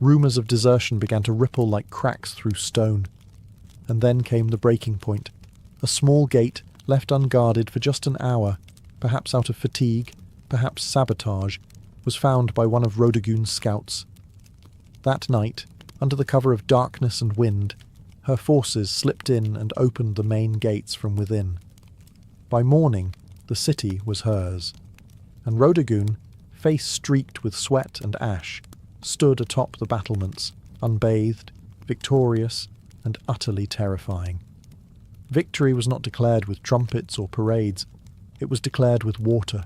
Rumours of desertion began to ripple like cracks through stone. And then came the breaking point. A small gate, left unguarded for just an hour, perhaps out of fatigue, perhaps sabotage, was found by one of Rodagun's scouts. That night, under the cover of darkness and wind, her forces slipped in and opened the main gates from within. By morning, the city was hers, and Rodagun, face streaked with sweat and ash, stood atop the battlements, unbathed, victorious, and utterly terrifying. Victory was not declared with trumpets or parades, it was declared with water.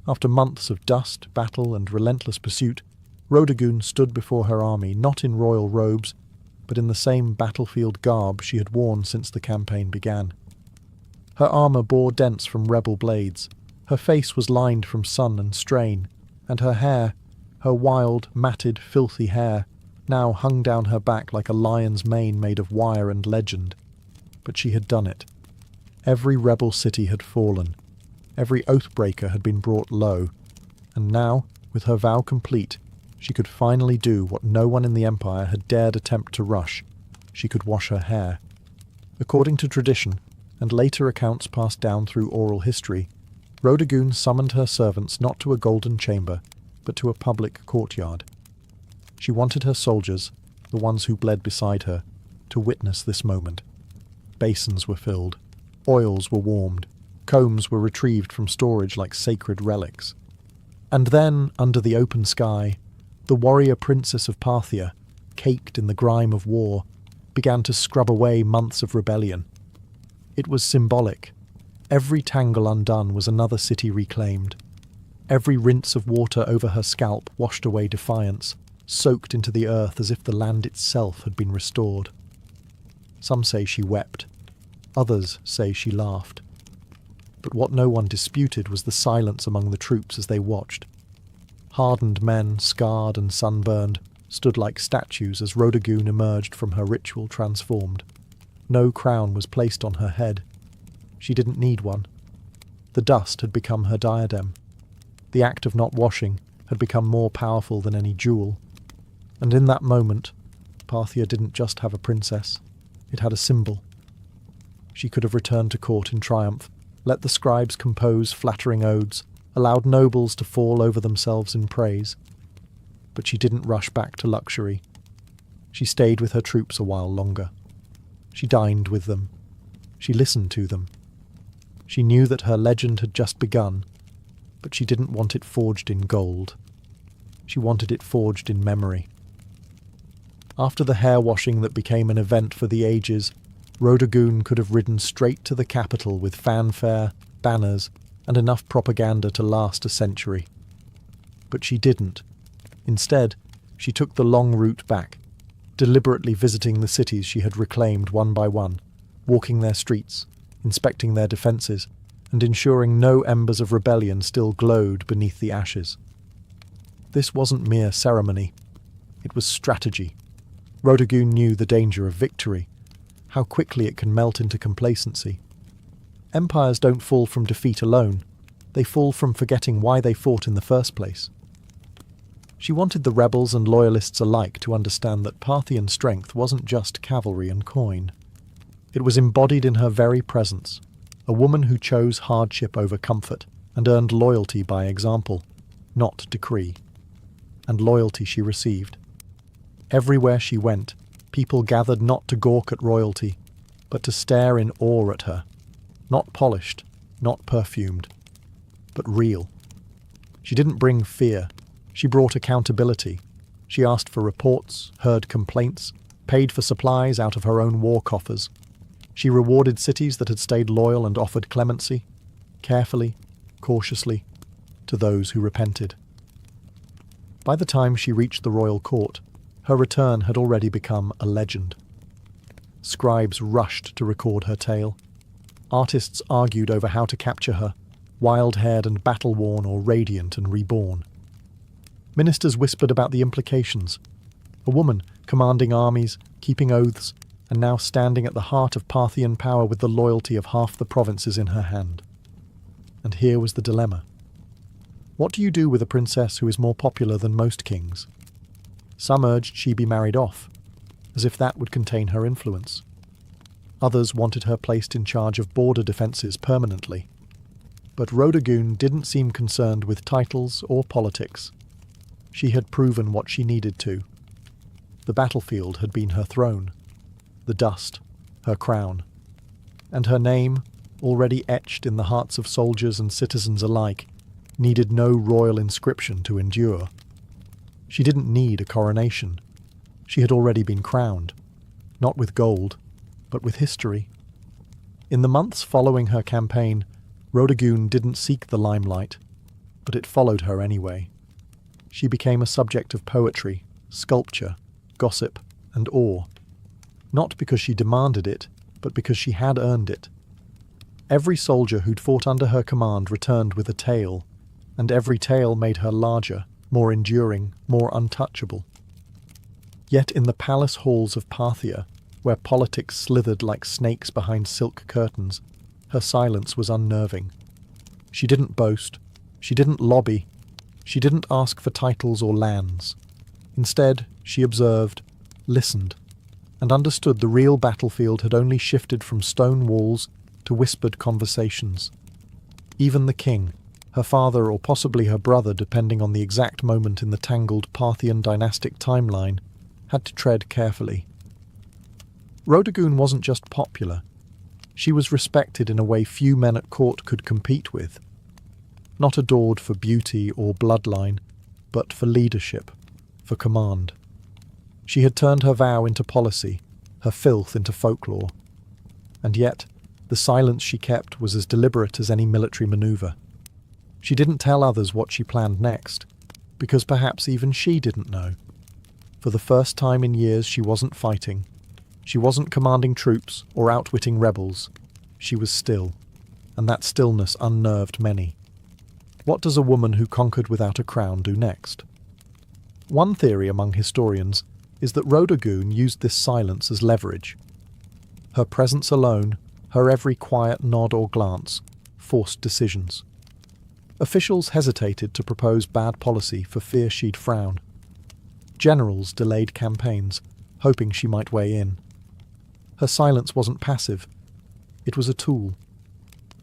After months of dust, battle, and relentless pursuit, Rodagun stood before her army not in royal robes, but in the same battlefield garb she had worn since the campaign began. Her armour bore dents from rebel blades, her face was lined from sun and strain, and her hair, her wild, matted, filthy hair, now hung down her back like a lion's mane made of wire and legend. But she had done it. Every rebel city had fallen. Every oathbreaker had been brought low. And now, with her vow complete, she could finally do what no one in the Empire had dared attempt to rush. She could wash her hair. According to tradition, and later accounts passed down through oral history, Rodagun summoned her servants not to a golden chamber, but to a public courtyard. She wanted her soldiers, the ones who bled beside her, to witness this moment. Basins were filled, oils were warmed, combs were retrieved from storage like sacred relics. And then, under the open sky, the warrior princess of Parthia, caked in the grime of war, began to scrub away months of rebellion. It was symbolic. Every tangle undone was another city reclaimed. Every rinse of water over her scalp washed away defiance, soaked into the earth as if the land itself had been restored. Some say she wept. Others say she laughed. But what no one disputed was the silence among the troops as they watched. Hardened men, scarred and sunburned, stood like statues as Rodagun emerged from her ritual transformed. No crown was placed on her head. She didn't need one. The dust had become her diadem. The act of not washing had become more powerful than any jewel. And in that moment, Parthia didn't just have a princess. It had a symbol. She could have returned to court in triumph, let the scribes compose flattering odes, allowed nobles to fall over themselves in praise. But she didn't rush back to luxury. She stayed with her troops a while longer. She dined with them. She listened to them. She knew that her legend had just begun, but she didn't want it forged in gold. She wanted it forged in memory. After the hair-washing that became an event for the ages, Rodagun could have ridden straight to the capital with fanfare, banners, and enough propaganda to last a century. But she didn't. Instead, she took the long route back, deliberately visiting the cities she had reclaimed one by one, walking their streets, inspecting their defences, and ensuring no embers of rebellion still glowed beneath the ashes. This wasn't mere ceremony. It was strategy. Rodagun knew the danger of victory, how quickly it can melt into complacency. Empires don't fall from defeat alone. They fall from forgetting why they fought in the first place. She wanted the rebels and loyalists alike to understand that Parthian strength wasn't just cavalry and coin. It was embodied in her very presence, a woman who chose hardship over comfort and earned loyalty by example, not decree. And loyalty she received. Everywhere she went, people gathered not to gawk at royalty, but to stare in awe at her. Not polished, not perfumed, but real. She didn't bring fear. She brought accountability. She asked for reports, heard complaints, paid for supplies out of her own war coffers. She rewarded cities that had stayed loyal and offered clemency, carefully, cautiously, to those who repented. By the time she reached the royal court, her return had already become a legend. Scribes rushed to record her tale. Artists argued over how to capture her, wild-haired and battle-worn or radiant and reborn. Ministers whispered about the implications. A woman commanding armies, keeping oaths, and now standing at the heart of Parthian power with the loyalty of half the provinces in her hand. And here was the dilemma. What do you do with a princess who is more popular than most kings? Some urged she be married off, as if that would contain her influence. Others wanted her placed in charge of border defences permanently. But Rhodogun didn't seem concerned with titles or politics. She had proven what she needed to. The battlefield had been her throne, the dust, her crown, and her name, already etched in the hearts of soldiers and citizens alike, needed no royal inscription to endure. She didn't need a coronation. She had already been crowned, not with gold, but with history. In the months following her campaign, Rhodogun didn't seek the limelight, but it followed her anyway. She became a subject of poetry, sculpture, gossip, and awe, not because she demanded it, but because she had earned it. Every soldier who'd fought under her command returned with a tale, and every tale made her larger, more enduring, more untouchable. Yet in the palace halls of Parthia, where politics slithered like snakes behind silk curtains, her silence was unnerving. She didn't boast, she didn't lobby, she didn't ask for titles or lands. Instead, she observed, listened, and understood the real battlefield had only shifted from stone walls to whispered conversations. Even the king, her father or possibly her brother depending on the exact moment in the tangled Parthian dynastic timeline, had to tread carefully. Rhodogun wasn't just popular. She was respected in a way few men at court could compete with. Not adored for beauty or bloodline, but for leadership, for command. She had turned her vow into policy, her filth into folklore. And yet, the silence she kept was as deliberate as any military maneuver. She didn't tell others what she planned next, because perhaps even she didn't know. For the first time in years she wasn't fighting. She wasn't commanding troops or outwitting rebels. She was still, and that stillness unnerved many. What does a woman who conquered without a crown do next? One theory among historians is that Rhodogun used this silence as leverage. Her presence alone, her every quiet nod or glance, forced decisions. Officials hesitated to propose bad policy for fear she'd frown. Generals delayed campaigns, hoping she might weigh in. Her silence wasn't passive. It was a tool.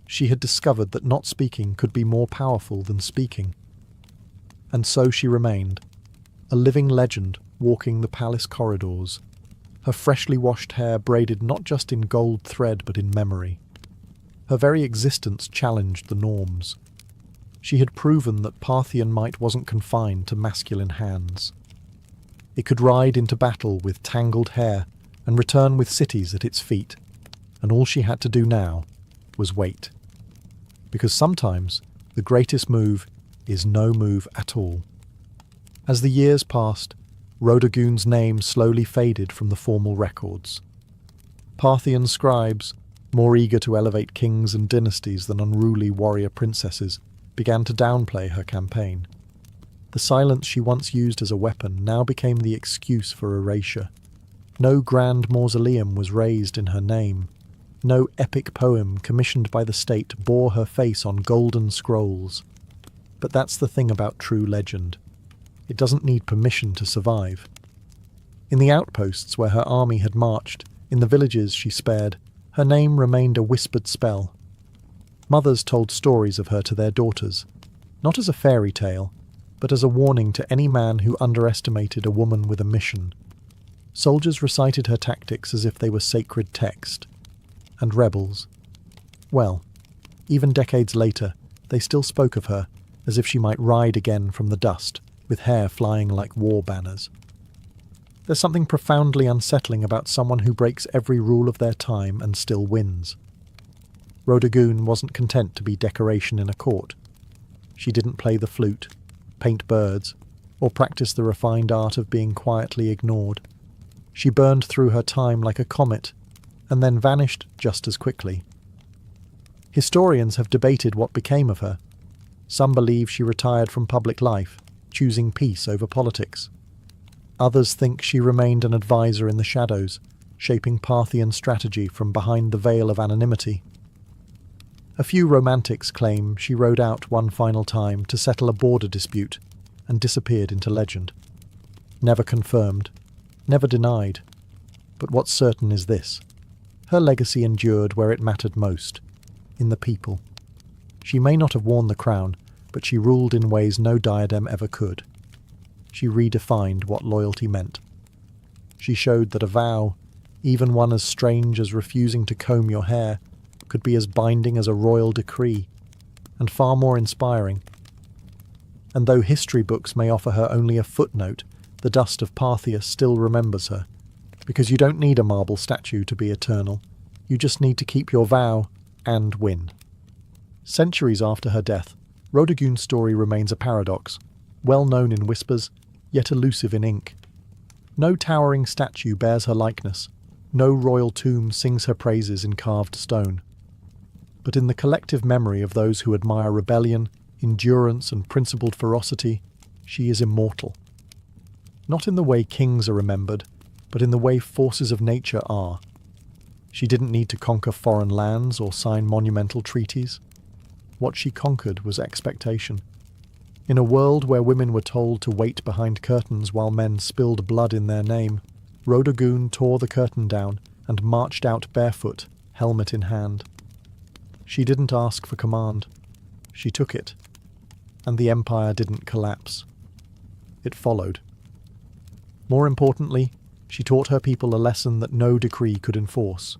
She had discovered that not speaking could be more powerful than speaking. And so she remained, a living legend walking the palace corridors, her freshly washed hair braided not just in gold thread but in memory. Her very existence challenged the norms. She had proven that Parthian might wasn't confined to masculine hands. It could ride into battle with tangled hair and return with cities at its feet, and all she had to do now was wait. Because sometimes the greatest move is no move at all. As the years passed, Rhodogun's name slowly faded from the formal records. Parthian scribes, more eager to elevate kings and dynasties than unruly warrior princesses, began to downplay her campaign. The silence she once used as a weapon now became the excuse for erasure. No grand mausoleum was raised in her name. No epic poem commissioned by the state bore her face on golden scrolls. But that's the thing about true legend. It doesn't need permission to survive. In the outposts where her army had marched, in the villages she spared, her name remained a whispered spell. Mothers told stories of her to their daughters, not as a fairy tale, but as a warning to any man who underestimated a woman with a mission. Soldiers recited her tactics as if they were sacred text. And rebels, well, even decades later, they still spoke of her as if she might ride again from the dust, with hair flying like war banners. There's something profoundly unsettling about someone who breaks every rule of their time and still wins. Rhodogun wasn't content to be decoration in a court. She didn't play the flute, paint birds, or practice the refined art of being quietly ignored. She burned through her time like a comet, and then vanished just as quickly. Historians have debated what became of her. Some believe she retired from public life, choosing peace over politics. Others think she remained an advisor in the shadows, shaping Parthian strategy from behind the veil of anonymity. A few romantics claim she rode out one final time to settle a border dispute and disappeared into legend. Never confirmed, never denied. But what's certain is this: her legacy endured where it mattered most, in the people. She may not have worn the crown, but she ruled in ways no diadem ever could. She redefined what loyalty meant. She showed that a vow, even one as strange as refusing to comb your hair, could be as binding as a royal decree, and far more inspiring. And though history books may offer her only a footnote, the dust of Parthia still remembers her, because you don't need a marble statue to be eternal. You just need to keep your vow and win. Centuries after her death, Rodogun's story remains a paradox, well known in whispers, yet elusive in ink. No towering statue bears her likeness, no royal tomb sings her praises in carved stone. But in the collective memory of those who admire rebellion, endurance, and principled ferocity, she is immortal. Not in the way kings are remembered, but in the way forces of nature are. She didn't need to conquer foreign lands or sign monumental treaties. What she conquered was expectation. In a world where women were told to wait behind curtains while men spilled blood in their name, Rodogun tore the curtain down and marched out barefoot, helmet in hand. She didn't ask for command. She took it. And the empire didn't collapse. It followed. More importantly, she taught her people a lesson that no decree could enforce.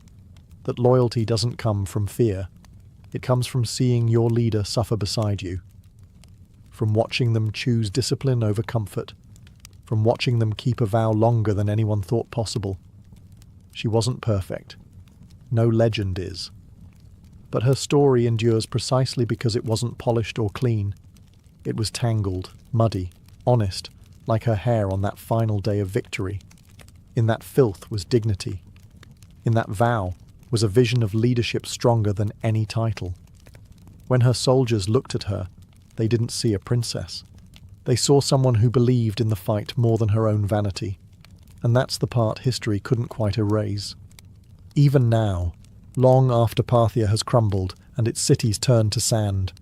That loyalty doesn't come from fear. It comes from seeing your leader suffer beside you. From watching them choose discipline over comfort. From watching them keep a vow longer than anyone thought possible. She wasn't perfect. No legend is. But her story endures precisely because it wasn't polished or clean. It was tangled, muddy, honest, like her hair on that final day of victory. In that filth was dignity. In that vow was a vision of leadership stronger than any title. When her soldiers looked at her, they didn't see a princess. They saw someone who believed in the fight more than her own vanity. And that's the part history couldn't quite erase. Even now, long after Parthia has crumbled and its cities turned to sand,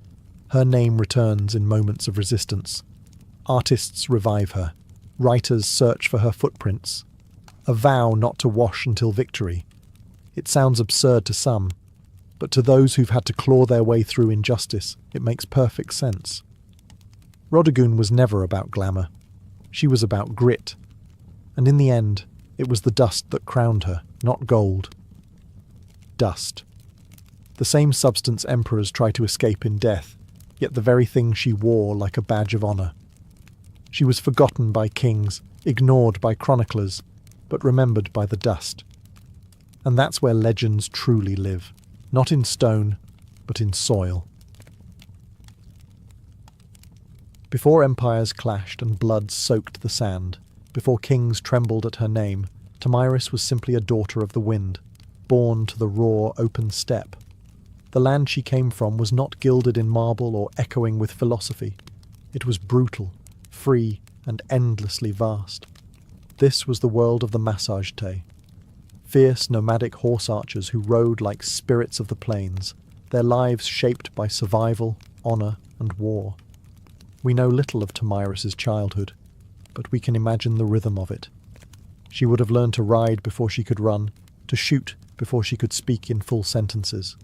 her name returns in moments of resistance. Artists revive her. Writers search for her footprints. A vow not to wash until victory. It sounds absurd to some, but to those who've had to claw their way through injustice, it makes perfect sense. Rodogun was never about glamour. She was about grit. And in the end, it was the dust that crowned her, not gold. Dust. The same substance emperors try to escape in death, yet the very thing she wore like a badge of honour. She was forgotten by kings, ignored by chroniclers, but remembered by the dust. And that's where legends truly live, not in stone, but in soil. Before empires clashed and blood soaked the sand, before kings trembled at her name, Tomyris was simply a daughter of the wind, born to the raw, open steppe. The land she came from was not gilded in marble or echoing with philosophy. It was brutal, free, and endlessly vast. This was the world of the Massagetae, fierce nomadic horse archers who rode like spirits of the plains, their lives shaped by survival, honour, and war. We know little of Tomyris's childhood, but we can imagine the rhythm of it. She would have learned to ride before she could run, to shoot before she could speak in full sentences.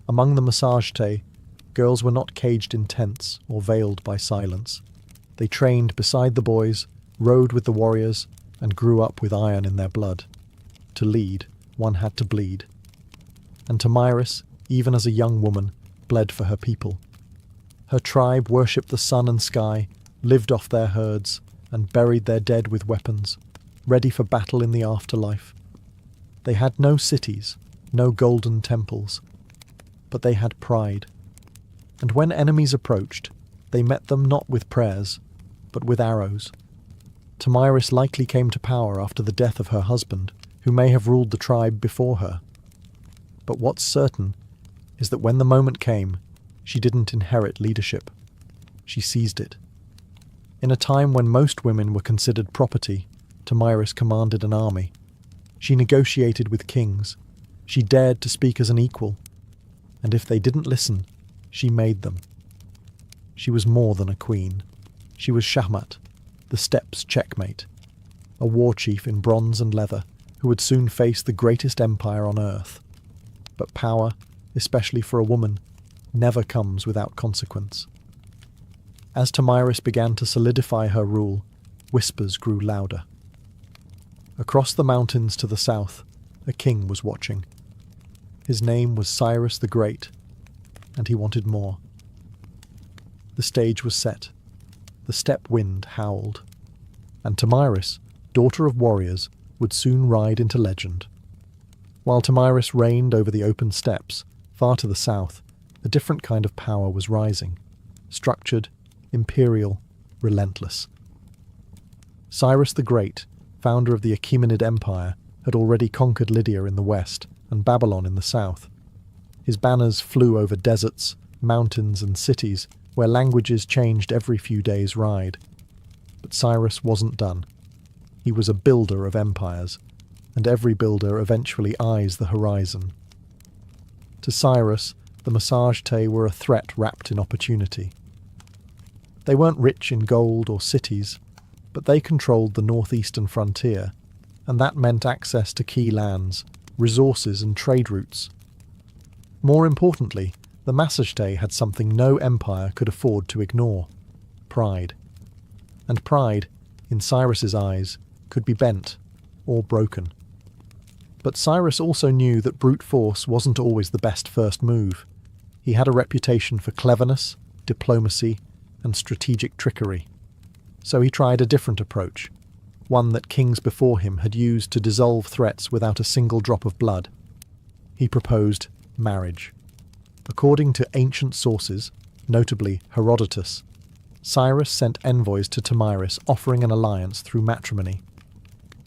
Among the Massagetae, girls were not caged in tents or veiled by silence. They trained beside the boys, rode with the warriors, and grew up with iron in their blood. To lead, one had to bleed. And Tomyris, even as a young woman, bled for her people. Her tribe worshipped the sun and sky, lived off their herds, and buried their dead with weapons, ready for battle in the afterlife. They had no cities, no golden temples, but they had pride. And when enemies approached, they met them not with prayers, but with arrows. Tomyris likely came to power after the death of her husband, who may have ruled the tribe before her. But what's certain is that when the moment came, she didn't inherit leadership. She seized it. In a time when most women were considered property, Tomyris commanded an army. She negotiated with kings. She dared to speak as an equal. And if they didn't listen, she made them. She was more than a queen. She was Shahmat, the steppes' checkmate, a war chief in bronze and leather who would soon face the greatest empire on earth. But power, especially for a woman, never comes without consequence. As Tomyris began to solidify her rule, whispers grew louder. Across the mountains to the south, a king was watching. His name was Cyrus the Great, and he wanted more. The stage was set. The steppe wind howled. And Tomyris, daughter of warriors, would soon ride into legend. While Tomyris reigned over the open steppes, far to the south, a different kind of power was rising. Structured, imperial, relentless. Cyrus the Great, founder of the Achaemenid Empire, had already conquered Lydia in the west and Babylon in the south. His banners flew over deserts, mountains and cities where languages changed every few days' ride. But Cyrus wasn't done. He was a builder of empires, and every builder eventually eyes the horizon. To Cyrus, the Massagetæ were a threat wrapped in opportunity. They weren't rich in gold or cities, but they controlled the northeastern frontier, and that meant access to key lands, resources and trade routes. More importantly, the Massagetæ had something no empire could afford to ignore: pride. And pride, in Cyrus's eyes, could be bent or broken. But Cyrus also knew that brute force wasn't always the best first move. He had a reputation for cleverness, diplomacy, and strategic trickery. So he tried a different approach, one that kings before him had used to dissolve threats without a single drop of blood. He proposed marriage. According to ancient sources, notably Herodotus, Cyrus sent envoys to Tomyris offering an alliance through matrimony.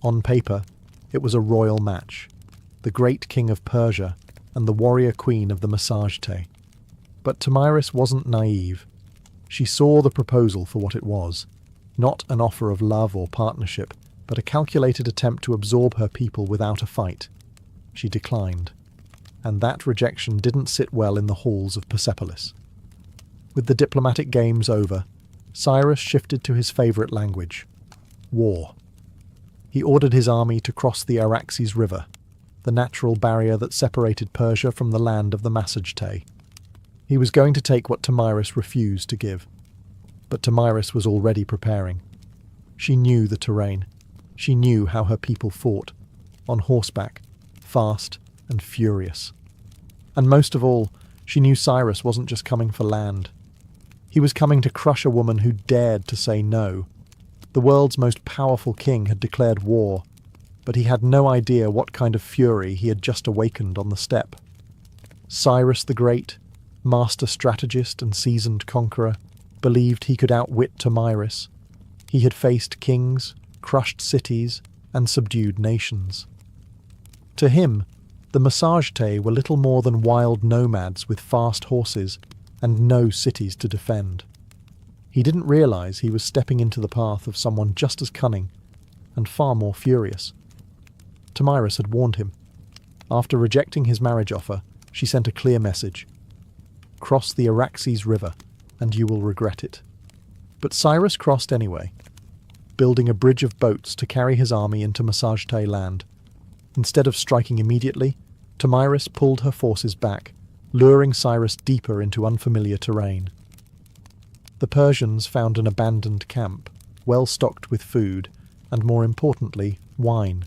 On paper, it was a royal match, the great king of Persia and the warrior queen of the Massagetæ. But Tomyris wasn't naive. She saw the proposal for what it was, not an offer of love or partnership, but a calculated attempt to absorb her people without a fight. She declined, and that rejection didn't sit well in the halls of Persepolis. With the diplomatic games over, Cyrus shifted to his favourite language: war. He ordered his army to cross the Araxes River, the natural barrier that separated Persia from the land of the Massagetæ. He was going to take what Tomyris refused to give. But Tomyris was already preparing. She knew the terrain. She knew how her people fought, on horseback, fast and furious. And most of all, she knew Cyrus wasn't just coming for land. He was coming to crush a woman who dared to say no. The world's most powerful king had declared war, but he had no idea what kind of fury he had just awakened on the steppe. Cyrus the Great, master strategist and seasoned conqueror, believed he could outwit Tomyris. He had faced kings, crushed cities, and subdued nations. To him, the Massagetæ were little more than wild nomads with fast horses and no cities to defend. He didn't realize he was stepping into the path of someone just as cunning and far more furious. Tomyris had warned him. After rejecting his marriage offer, she sent a clear message: cross the Araxes River, and you will regret it. But Cyrus crossed anyway, building a bridge of boats to carry his army into Massagetæ land. Instead of striking immediately, Tomyris pulled her forces back, luring Cyrus deeper into unfamiliar terrain. The Persians found an abandoned camp, well stocked with food, and more importantly, wine,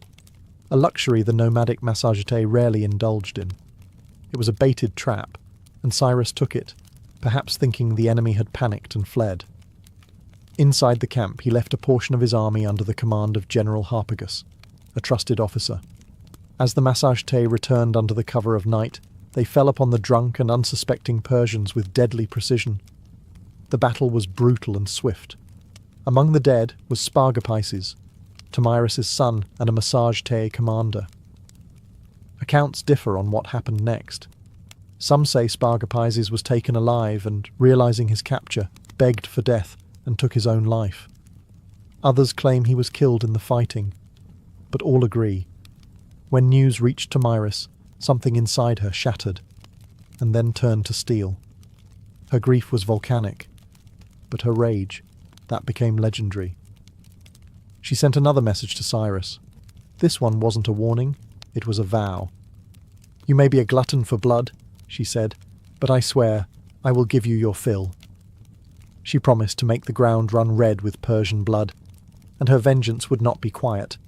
a luxury the nomadic Massagetæ rarely indulged in. It was a baited trap, and Cyrus took it, perhaps thinking the enemy had panicked and fled. Inside the camp, he left a portion of his army under the command of General Harpagus, a trusted officer. As the Massagetæ returned under the cover of night, they fell upon the drunk and unsuspecting Persians with deadly precision. The battle was brutal and swift. Among the dead was Spargapaises, Tomyris' son and a Massagetæ commander. Accounts differ on what happened next. Some say Spargapaises was taken alive and, realizing his capture, begged for death and took his own life. Others claim he was killed in the fighting, but all agree. When news reached Tomyris, something inside her shattered, and then turned to steel. Her grief was volcanic, but her rage, that became legendary. She sent another message to Cyrus. This one wasn't a warning, it was a vow. "You may be a glutton for blood," she said, "but I swear, I will give you your fill." She promised to make the ground run red with Persian blood, and her vengeance would not be quiet.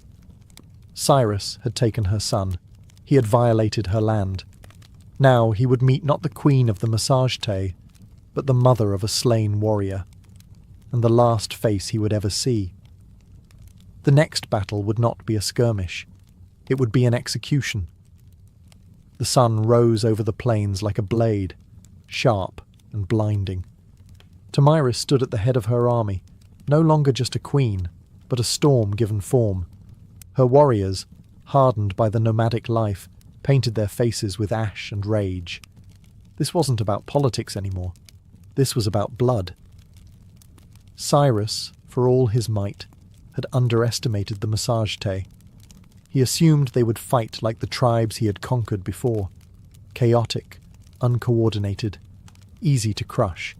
Cyrus had taken her son. He had violated her land. Now he would meet not the queen of the Massagetæ, but the mother of a slain warrior, and the last face he would ever see. The next battle would not be a skirmish. It would be an execution. The sun rose over the plains like a blade, sharp and blinding. Tomyris stood at the head of her army, no longer just a queen, but a storm given form. Her warriors, hardened by the nomadic life, painted their faces with ash and rage. This wasn't about politics anymore. This was about blood. Cyrus, for all his might, had underestimated the Massagetæ. He assumed they would fight like the tribes he had conquered before, chaotic, uncoordinated, easy to crush.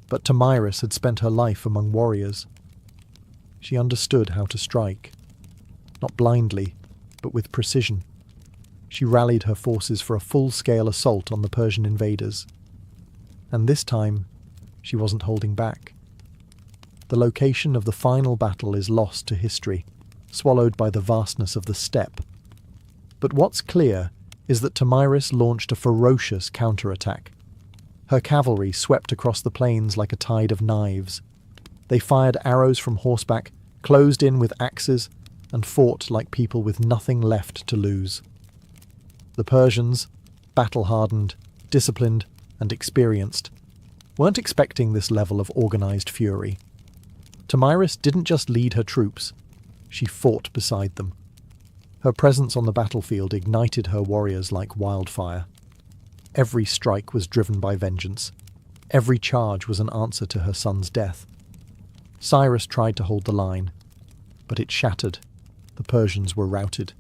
But Tomyris had spent her life among warriors. She understood how to strike. Not blindly, but with precision. She rallied her forces for a full-scale assault on the Persian invaders. And this time, she wasn't holding back. The location of the final battle is lost to history, swallowed by the vastness of the steppe. But what's clear is that Tomyris launched a ferocious counterattack. Her cavalry swept across the plains like a tide of knives. They fired arrows from horseback, closed in with axes, and fought like people with nothing left to lose. The Persians, battle-hardened, disciplined, and experienced, weren't expecting this level of organized fury. Tomyris didn't just lead her troops, she fought beside them. Her presence on the battlefield ignited her warriors like wildfire. Every strike was driven by vengeance. Every charge was an answer to her son's death. Cyrus tried to hold the line, but it shattered. The Persians were routed.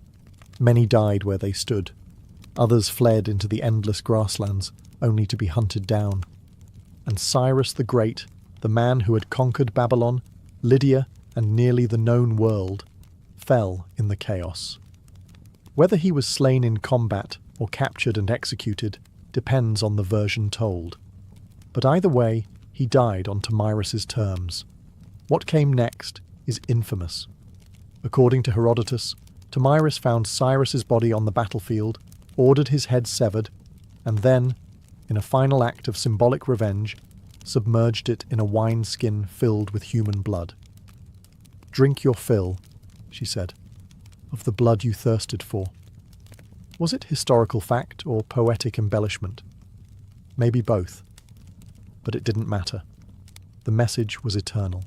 Many died where they stood. Others fled into the endless grasslands, only to be hunted down. And Cyrus the Great, the man who had conquered Babylon, Lydia, and nearly the known world, fell in the chaos. Whether he was slain in combat or captured and executed depends on the version told. But either way, he died on Tomyris's terms. What came next is infamous. According to Herodotus, Tomyris found Cyrus's body on the battlefield, ordered his head severed, and then, in a final act of symbolic revenge, submerged it in a wineskin filled with human blood. "Drink your fill," she said, "of the blood you thirsted for." Was it historical fact or poetic embellishment? Maybe both. But it didn't matter. The message was eternal.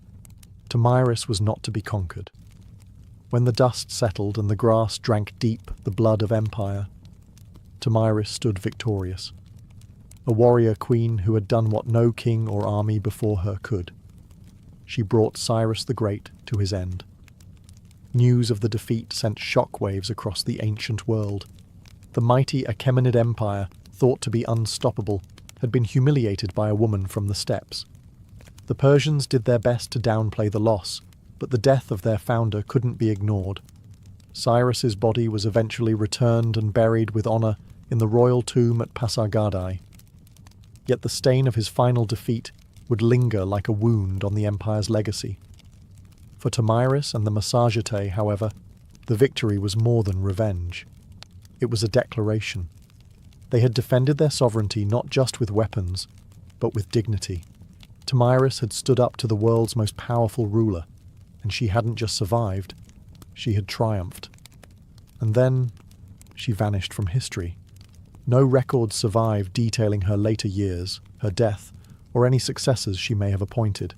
Tomyris was not to be conquered. When the dust settled and the grass drank deep the blood of empire, Tomyris stood victorious. A warrior queen who had done what no king or army before her could. She brought Cyrus the Great to his end. News of the defeat sent shockwaves across the ancient world. The mighty Achaemenid Empire, thought to be unstoppable, had been humiliated by a woman from the steppes. The Persians did their best to downplay the loss, but the death of their founder couldn't be ignored. Cyrus's body was eventually returned and buried with honor in the royal tomb at Pasargadae. Yet the stain of his final defeat would linger like a wound on the empire's legacy. For Tomyris and the Massagetæ, however, the victory was more than revenge. It was a declaration. They had defended their sovereignty not just with weapons, but with dignity. Tomyris had stood up to the world's most powerful ruler, and she hadn't just survived, she had triumphed. And then she vanished from history. No records survive detailing her later years, her death, or any successors she may have appointed.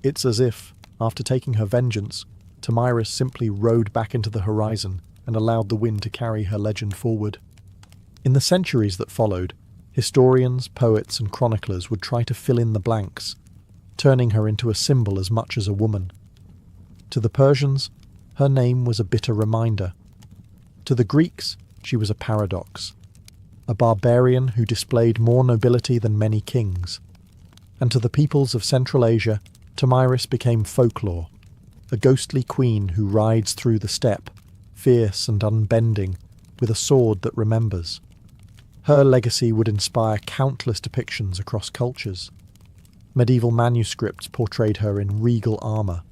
It's as if, after taking her vengeance, Tomyris simply rode back into the horizon and allowed the wind to carry her legend forward. In the centuries that followed, historians, poets, and chroniclers would try to fill in the blanks, turning her into a symbol as much as a woman. To the Persians, her name was a bitter reminder. To the Greeks, she was a paradox, a barbarian who displayed more nobility than many kings. And to the peoples of Central Asia, Tomyris became folklore, a ghostly queen who rides through the steppe, fierce and unbending, with a sword that remembers. Her legacy would inspire countless depictions across cultures. Medieval manuscripts portrayed her in regal armour.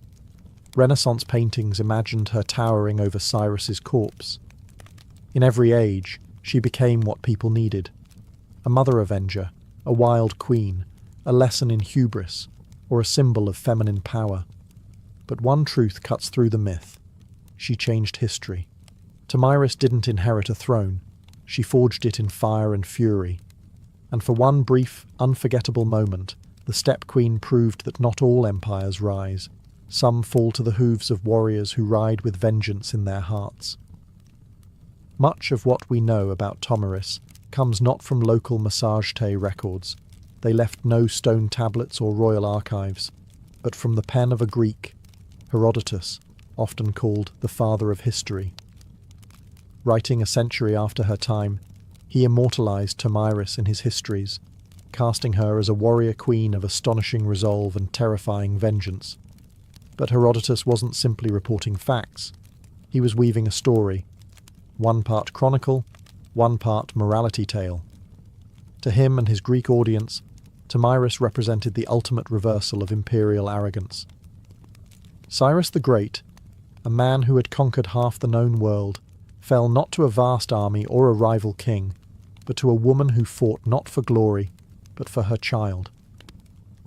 Renaissance paintings imagined her towering over Cyrus's corpse. In every age, she became what people needed: a mother avenger, a wild queen, a lesson in hubris, or a symbol of feminine power. But one truth cuts through the myth: she changed history. Tomyris didn't inherit a throne, she forged it in fire and fury. And for one brief, unforgettable moment, the Steppe Queen proved that not all empires rise. Some fall to the hooves of warriors who ride with vengeance in their hearts. Much of what we know about Tomyris comes not from local Massagetæ records. They left no stone tablets or royal archives, but from the pen of a Greek, Herodotus, often called the father of history. Writing a century after her time, he immortalized Tomyris in his histories, casting her as a warrior queen of astonishing resolve and terrifying vengeance. But Herodotus wasn't simply reporting facts. He was weaving a story, one part chronicle, one part morality tale. To him and his Greek audience, Tomyris represented the ultimate reversal of imperial arrogance. Cyrus the Great, a man who had conquered half the known world, fell not to a vast army or a rival king, but to a woman who fought not for glory, but for her child.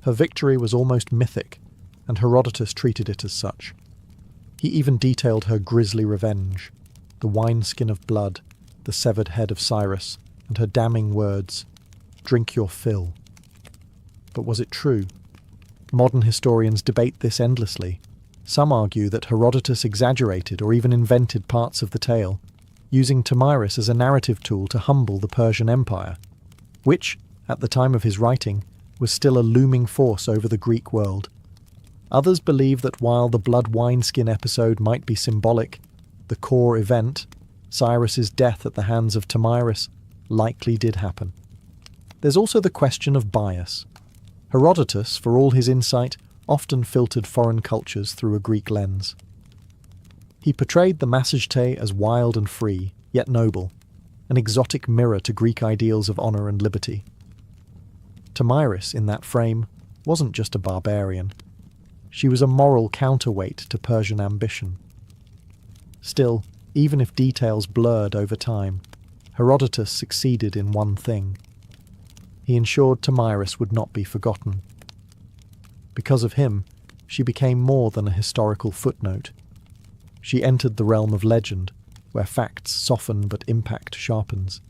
Her victory was almost mythic, and Herodotus treated it as such. He even detailed her grisly revenge: the wineskin of blood, the severed head of Cyrus, and her damning words, "Drink your fill." But was it true? Modern historians debate this endlessly. Some argue that Herodotus exaggerated or even invented parts of the tale, using Tomyris as a narrative tool to humble the Persian Empire, which, at the time of his writing, was still a looming force over the Greek world. Others believe that while the blood wineskin episode might be symbolic, the core event, Cyrus's death at the hands of Tomyris, likely did happen. There's also the question of bias. Herodotus, for all his insight, often filtered foreign cultures through a Greek lens. He portrayed the Massagetæ as wild and free, yet noble, an exotic mirror to Greek ideals of honour and liberty. Tomyris, in that frame, wasn't just a barbarian. She was a moral counterweight to Persian ambition. Still, even if details blurred over time, Herodotus succeeded in one thing. He ensured Tomyris would not be forgotten. Because of him, she became more than a historical footnote. She entered the realm of legend, where facts soften but impact sharpens.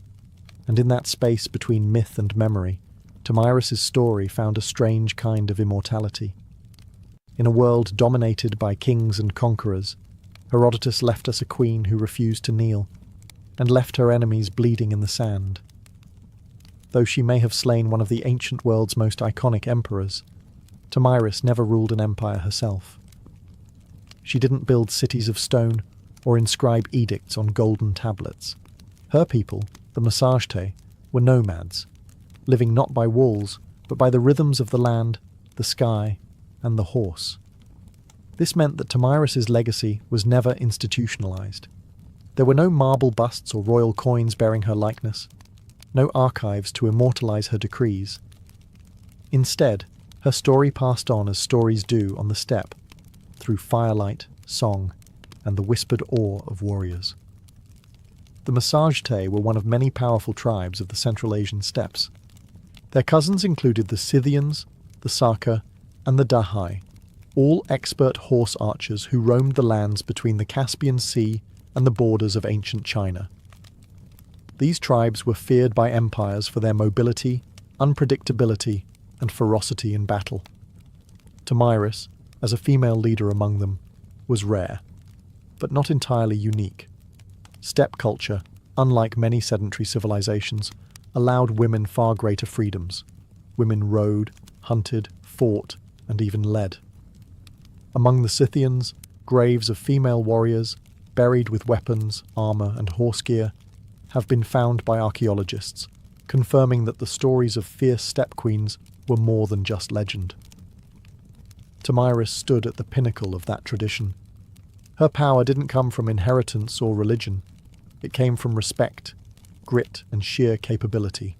And in that space between myth and memory, Tomyris's story found a strange kind of immortality. In a world dominated by kings and conquerors, Herodotus left us a queen who refused to kneel, and left her enemies bleeding in the sand. Though she may have slain one of the ancient world's most iconic emperors, Tomyris never ruled an empire herself. She didn't build cities of stone or inscribe edicts on golden tablets. Her people, the Massagetæ, were nomads, living not by walls, but by the rhythms of the land, the sky, and the horse. This meant that Tomyris's legacy was never institutionalized. There were no marble busts or royal coins bearing her likeness, no archives to immortalize her decrees. Instead, her story passed on as stories do on the steppe, through firelight, song, and the whispered awe of warriors. The Massagetæ were one of many powerful tribes of the Central Asian steppes. Their cousins included the Scythians, the Saka, and the Dahai, all expert horse archers who roamed the lands between the Caspian Sea and the borders of ancient China. These tribes were feared by empires for their mobility, unpredictability, and ferocity in battle. Tomyris, as a female leader among them, was rare, but not entirely unique. Steppe culture, unlike many sedentary civilizations, allowed women far greater freedoms. Women rode, hunted, fought, and even led. Among the Scythians, graves of female warriors, buried with weapons, armour, and horse gear, have been found by archaeologists, confirming that the stories of fierce steppe queens were more than just legend. Tomyris stood at the pinnacle of that tradition. Her power didn't come from inheritance or religion. It came from respect, grit and sheer capability.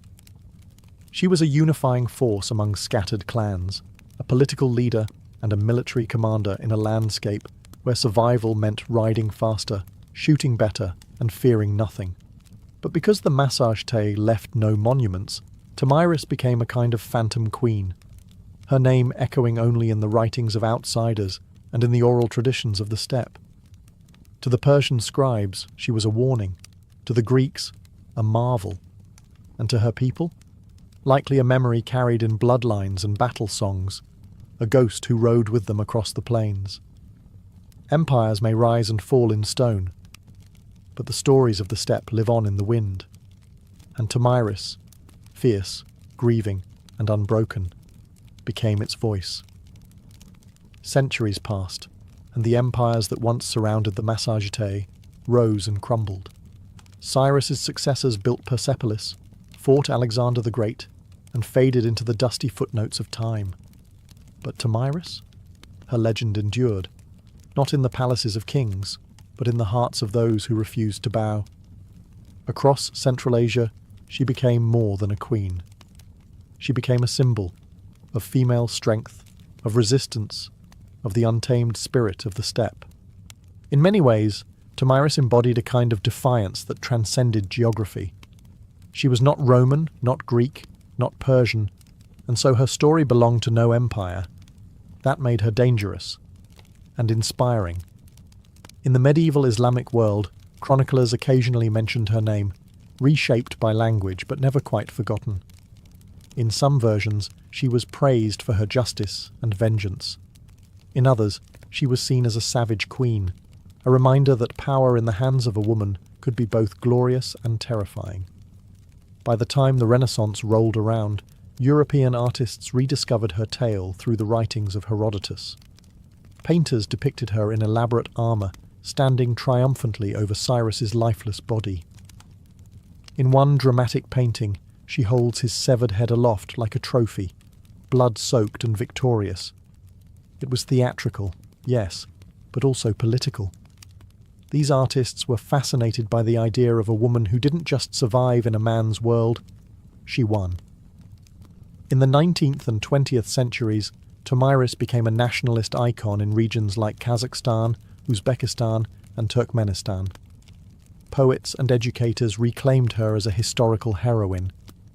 She was a unifying force among scattered clans, a political leader and a military commander in a landscape where survival meant riding faster, shooting better, and fearing nothing. But because the massage tei left no monuments, Tomyris became a kind of phantom queen, her name echoing only in the writings of outsiders and in the oral traditions of the steppe. To the Persian scribes, she was a warning, to the Greeks, a marvel, and to her people, likely a memory carried in bloodlines and battle songs, a ghost who rode with them across the plains. Empires may rise and fall in stone, but the stories of the steppe live on in the wind. And Tomyris, fierce, grieving, and unbroken, became its voice. Centuries passed, and the empires that once surrounded the Massagetae rose and crumbled. Cyrus's successors built Persepolis, fought Alexander the Great, and faded into the dusty footnotes of time. But Tomyris? Her legend endured, not in the palaces of kings, but in the hearts of those who refused to bow. Across Central Asia, she became more than a queen. She became a symbol of female strength, of resistance, of the untamed spirit of the steppe. In many ways, Tomyris embodied a kind of defiance that transcended geography. She was not Roman, not Greek, not Persian, and so her story belonged to no empire. That made her dangerous and inspiring. In the medieval Islamic world, chroniclers occasionally mentioned her name, reshaped by language but never quite forgotten. In some versions, she was praised for her justice and vengeance. In others, she was seen as a savage queen, a reminder that power in the hands of a woman could be both glorious and terrifying. By the time the Renaissance rolled around, European artists rediscovered her tale through the writings of Herodotus. Painters depicted her in elaborate armour, standing triumphantly over Cyrus's lifeless body. In one dramatic painting, she holds his severed head aloft like a trophy, blood-soaked and victorious. It was theatrical, yes, but also political. These artists were fascinated by the idea of a woman who didn't just survive in a man's world, she won. In the 19th and 20th centuries, Tomyris became a nationalist icon in regions like Kazakhstan, Uzbekistan, and Turkmenistan. Poets and educators reclaimed her as a historical heroine,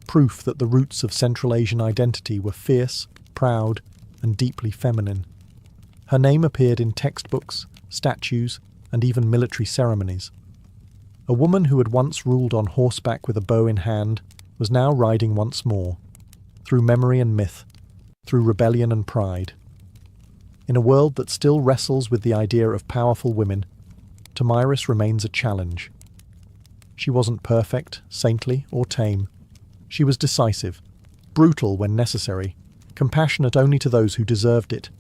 proof that the roots of Central Asian identity were fierce, proud, and deeply feminine. Her name appeared in textbooks, statues, and even military ceremonies. A woman who had once ruled on horseback with a bow in hand was now riding once more, through memory and myth, through rebellion and pride. In a world that still wrestles with the idea of powerful women, Tomyris remains a challenge. She wasn't perfect, saintly, or tame. She was decisive, brutal when necessary, compassionate only to those who deserved it.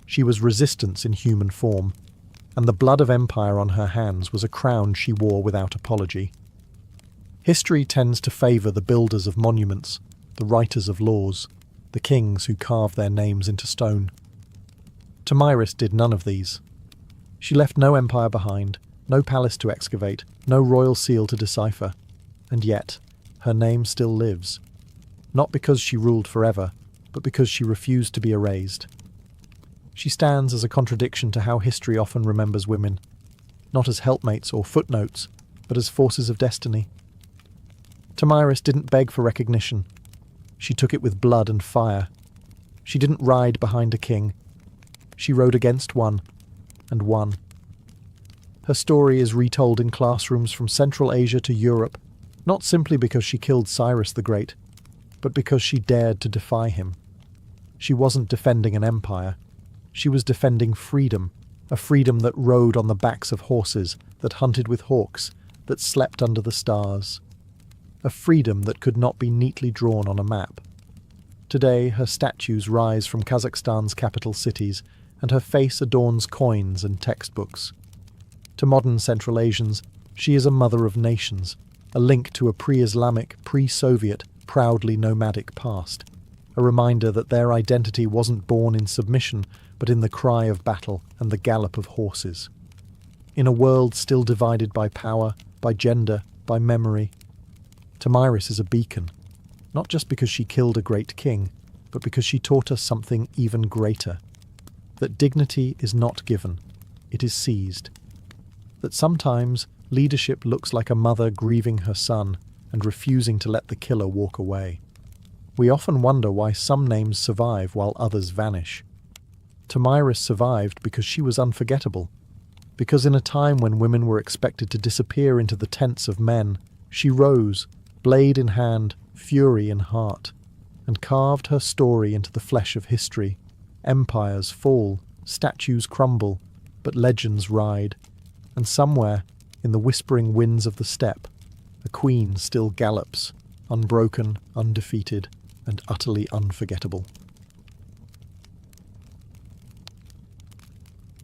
She was resistance in human form, and the blood of empire on her hands was a crown she wore without apology. History tends to favour the builders of monuments, the writers of laws, the kings who carve their names into stone. Tomyris did none of these. She left no empire behind, no palace to excavate, no royal seal to decipher, and yet her name still lives, not because she ruled forever, but because she refused to be erased. She stands as a contradiction to how history often remembers women, not as helpmates or footnotes, but as forces of destiny. Tomyris didn't beg for recognition. She took it with blood and fire. She didn't ride behind a king. She rode against one, and won. Her story is retold in classrooms from Central Asia to Europe, not simply because she killed Cyrus the Great, but because she dared to defy him. She wasn't defending an empire. She was defending freedom, a freedom that rode on the backs of horses, that hunted with hawks, that slept under the stars. A freedom that could not be neatly drawn on a map. Today, her statues rise from Kazakhstan's capital cities, and her face adorns coins and textbooks. To modern Central Asians, she is a mother of nations, a link to a pre-Islamic, pre-Soviet, proudly nomadic past, a reminder that their identity wasn't born in submission, but in the cry of battle and the gallop of horses. In a world still divided by power, by gender, by memory, Tamiris is a beacon, not just because she killed a great king, but because she taught us something even greater. That dignity is not given, it is seized. That sometimes leadership looks like a mother grieving her son and refusing to let the killer walk away. We often wonder why some names survive while others vanish. Tamiris survived because she was unforgettable, because in a time when women were expected to disappear into the tents of men, she rose, blade in hand, fury in heart, and carved her story into the flesh of history. Empires fall, statues crumble, but legends ride, and somewhere, in the whispering winds of the steppe, a queen still gallops, unbroken, undefeated, and utterly unforgettable.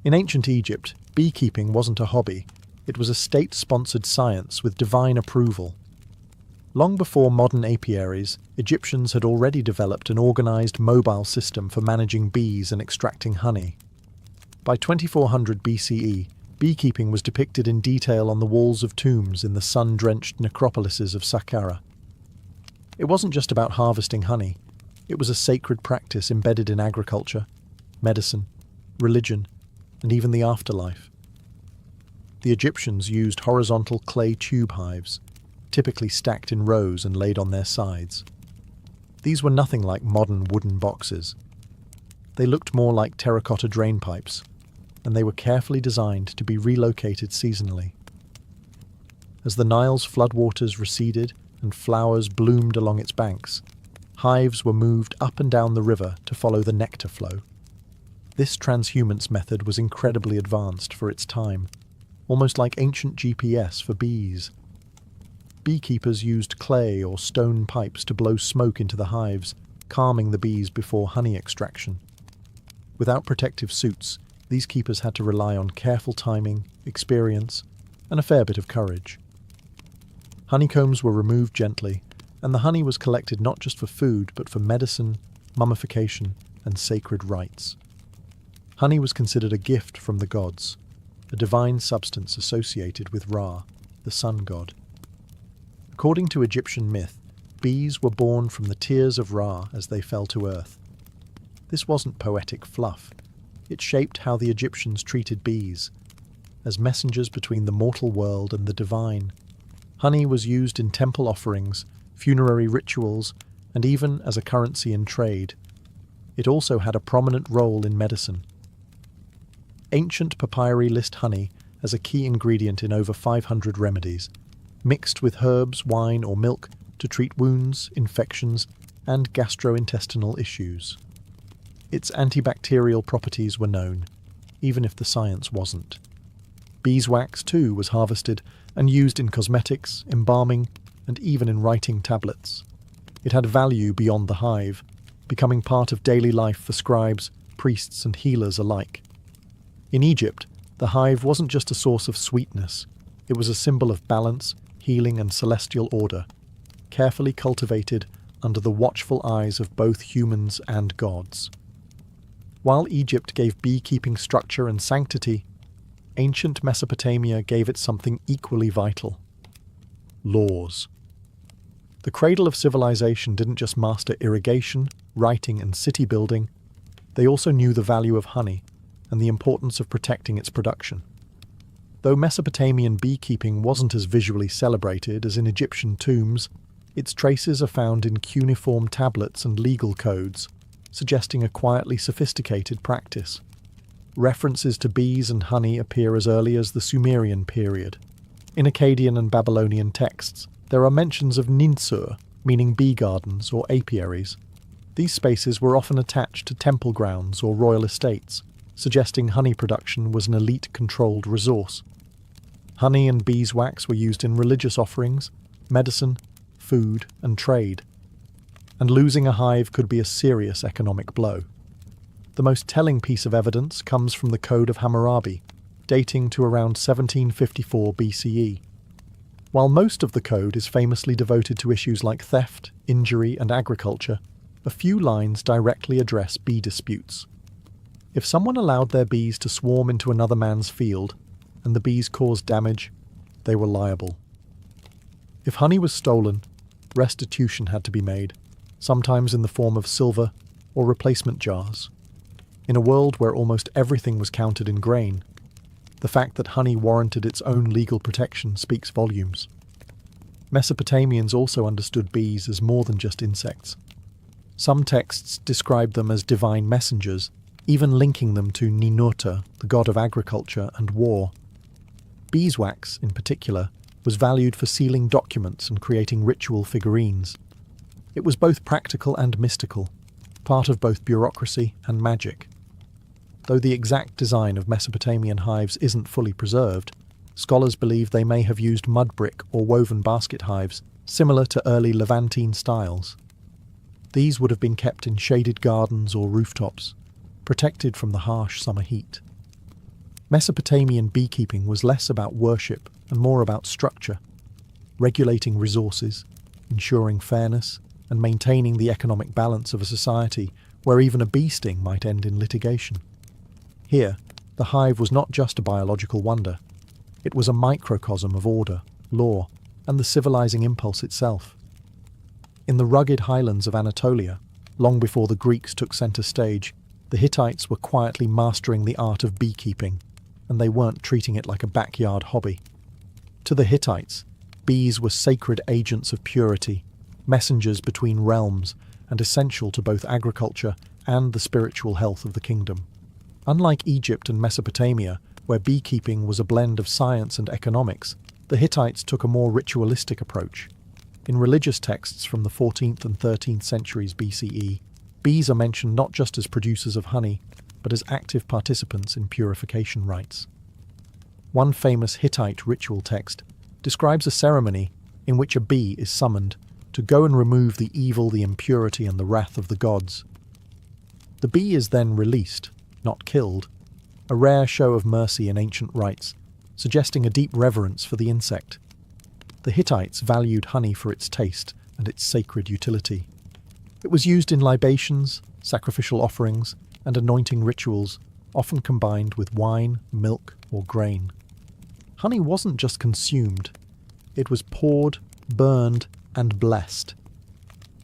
In ancient Egypt, beekeeping wasn't a hobby, it was a state-sponsored science with divine approval. Long before modern apiaries, Egyptians had already developed an organized mobile system for managing bees and extracting honey. By 2400 BCE, beekeeping was depicted in detail on the walls of tombs in the sun-drenched necropolises of Saqqara. It wasn't just about harvesting honey, it was a sacred practice embedded in agriculture, medicine, religion, and even the afterlife. The Egyptians used horizontal clay tube hives, typically stacked in rows and laid on their sides. These were nothing like modern wooden boxes. They looked more like terracotta drain pipes, and they were carefully designed to be relocated seasonally. As the Nile's floodwaters receded and flowers bloomed along its banks, hives were moved up and down the river to follow the nectar flow. This transhumance method was incredibly advanced for its time, almost like ancient GPS for bees. Beekeepers used clay or stone pipes to blow smoke into the hives, calming the bees before honey extraction. Without protective suits, these keepers had to rely on careful timing, experience, and a fair bit of courage. Honeycombs were removed gently, and the honey was collected not just for food, but for medicine, mummification, and sacred rites. Honey was considered a gift from the gods, a divine substance associated with Ra, the sun god. According to Egyptian myth, bees were born from the tears of Ra as they fell to earth. This wasn't poetic fluff. It shaped how the Egyptians treated bees, as messengers between the mortal world and the divine. Honey was used in temple offerings, funerary rituals, and even as a currency in trade. It also had a prominent role in medicine. Ancient papyri list honey as a key ingredient in over 500 remedies, mixed with herbs, wine, or milk to treat wounds, infections, and gastrointestinal issues. Its antibacterial properties were known, even if the science wasn't. Beeswax, too, was harvested and used in cosmetics, embalming, and even in writing tablets. It had value beyond the hive, becoming part of daily life for scribes, priests, and healers alike. In Egypt, the hive wasn't just a source of sweetness, it was a symbol of balance, healing, and celestial order, carefully cultivated under the watchful eyes of both humans and gods. While Egypt gave beekeeping structure and sanctity, ancient Mesopotamia gave it something equally vital: laws. The cradle of civilization didn't just master irrigation, writing, and city building, they also knew the value of honey and the importance of protecting its production. Though Mesopotamian beekeeping wasn't as visually celebrated as in Egyptian tombs, its traces are found in cuneiform tablets and legal codes, suggesting a quietly sophisticated practice. References to bees and honey appear as early as the Sumerian period. In Akkadian and Babylonian texts, there are mentions of ninsur, meaning bee gardens or apiaries. These spaces were often attached to temple grounds or royal estates, suggesting honey production was an elite-controlled resource. Honey and beeswax were used in religious offerings, medicine, food, and trade. And losing a hive could be a serious economic blow. The most telling piece of evidence comes from the Code of Hammurabi, dating to around 1754 BCE. While most of the code is famously devoted to issues like theft, injury, and agriculture, a few lines directly address bee disputes. If someone allowed their bees to swarm into another man's field, and the bees caused damage, they were liable. If honey was stolen, restitution had to be made, sometimes in the form of silver or replacement jars. In a world where almost everything was counted in grain, the fact that honey warranted its own legal protection speaks volumes. Mesopotamians also understood bees as more than just insects. Some texts describe them as divine messengers, even linking them to Ninurta, the god of agriculture and war. Beeswax, in particular, was valued for sealing documents and creating ritual figurines. It was both practical and mystical, part of both bureaucracy and magic. Though the exact design of Mesopotamian hives isn't fully preserved, scholars believe they may have used mud brick or woven basket hives, similar to early Levantine styles. These would have been kept in shaded gardens or rooftops, protected from the harsh summer heat. Mesopotamian beekeeping was less about worship and more about structure, regulating resources, ensuring fairness, and maintaining the economic balance of a society where even a bee sting might end in litigation. Here, the hive was not just a biological wonder. It was a microcosm of order, law, and the civilizing impulse itself. In the rugged highlands of Anatolia, long before the Greeks took center stage, the Hittites were quietly mastering the art of beekeeping, and they weren't treating it like a backyard hobby. To the Hittites, bees were sacred agents of purity, messengers between realms, and essential to both agriculture and the spiritual health of the kingdom. Unlike Egypt and Mesopotamia, where beekeeping was a blend of science and economics, the Hittites took a more ritualistic approach. In religious texts from the 14th and 13th centuries BCE, bees are mentioned not just as producers of honey, but as active participants in purification rites. One famous Hittite ritual text describes a ceremony in which a bee is summoned to go and remove the evil, the impurity, and the wrath of the gods. The bee is then released, not killed, a rare show of mercy in ancient rites, suggesting a deep reverence for the insect. The Hittites valued honey for its taste and its sacred utility. It was used in libations, sacrificial offerings, and anointing rituals, often combined with wine, milk, or grain. Honey wasn't just consumed, it was poured, burned, and blessed.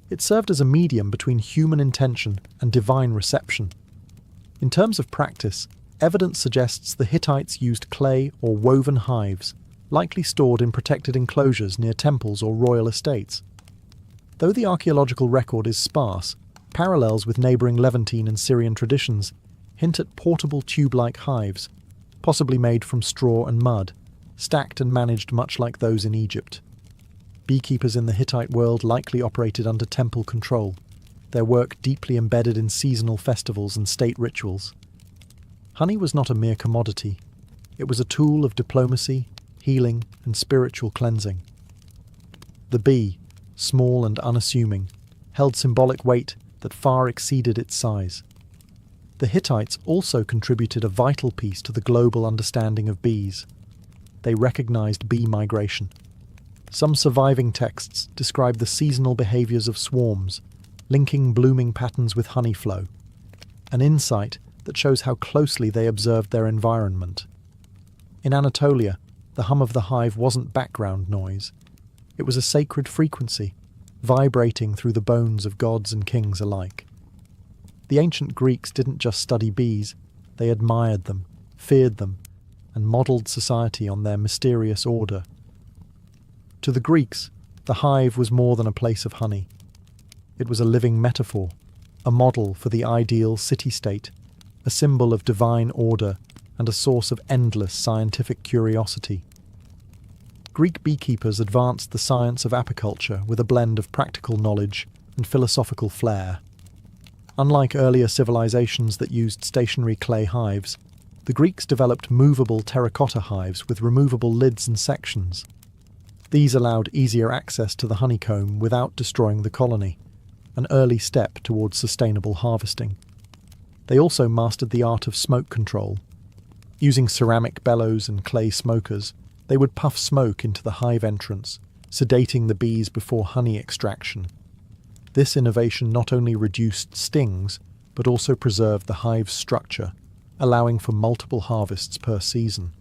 It served as a medium between human intention and divine reception. In terms of practice, evidence suggests the Hittites used clay or woven hives, likely stored in protected enclosures near temples or royal estates. Though the archaeological record is sparse, parallels with neighbouring Levantine and Syrian traditions hint at portable tube-like hives, possibly made from straw and mud, stacked and managed much like those in Egypt. Beekeepers in the Hittite world likely operated under temple control, their work deeply embedded in seasonal festivals and state rituals. Honey was not a mere commodity. It was a tool of diplomacy, healing, and spiritual cleansing. The bee, small and unassuming, held symbolic weight that far exceeded its size. The Hittites also contributed a vital piece to the global understanding of bees. They recognized bee migration. Some surviving texts describe the seasonal behaviors of swarms, linking blooming patterns with honey flow, an insight that shows how closely they observed their environment. In Anatolia, the hum of the hive wasn't background noise. It was a sacred frequency, vibrating through the bones of gods and kings alike. The ancient Greeks didn't just study bees, they admired them, feared them, and modelled society on their mysterious order. To the Greeks, the hive was more than a place of honey. It was a living metaphor, a model for the ideal city-state, a symbol of divine order, and a source of endless scientific curiosity. Greek beekeepers advanced the science of apiculture with a blend of practical knowledge and philosophical flair. Unlike earlier civilizations that used stationary clay hives, the Greeks developed movable terracotta hives with removable lids and sections. These allowed easier access to the honeycomb without destroying the colony, an early step towards sustainable harvesting. They also mastered the art of smoke control. Using ceramic bellows and clay smokers, they would puff smoke into the hive entrance, sedating the bees before honey extraction. This innovation not only reduced stings, but also preserved the hive's structure, allowing for multiple harvests per season.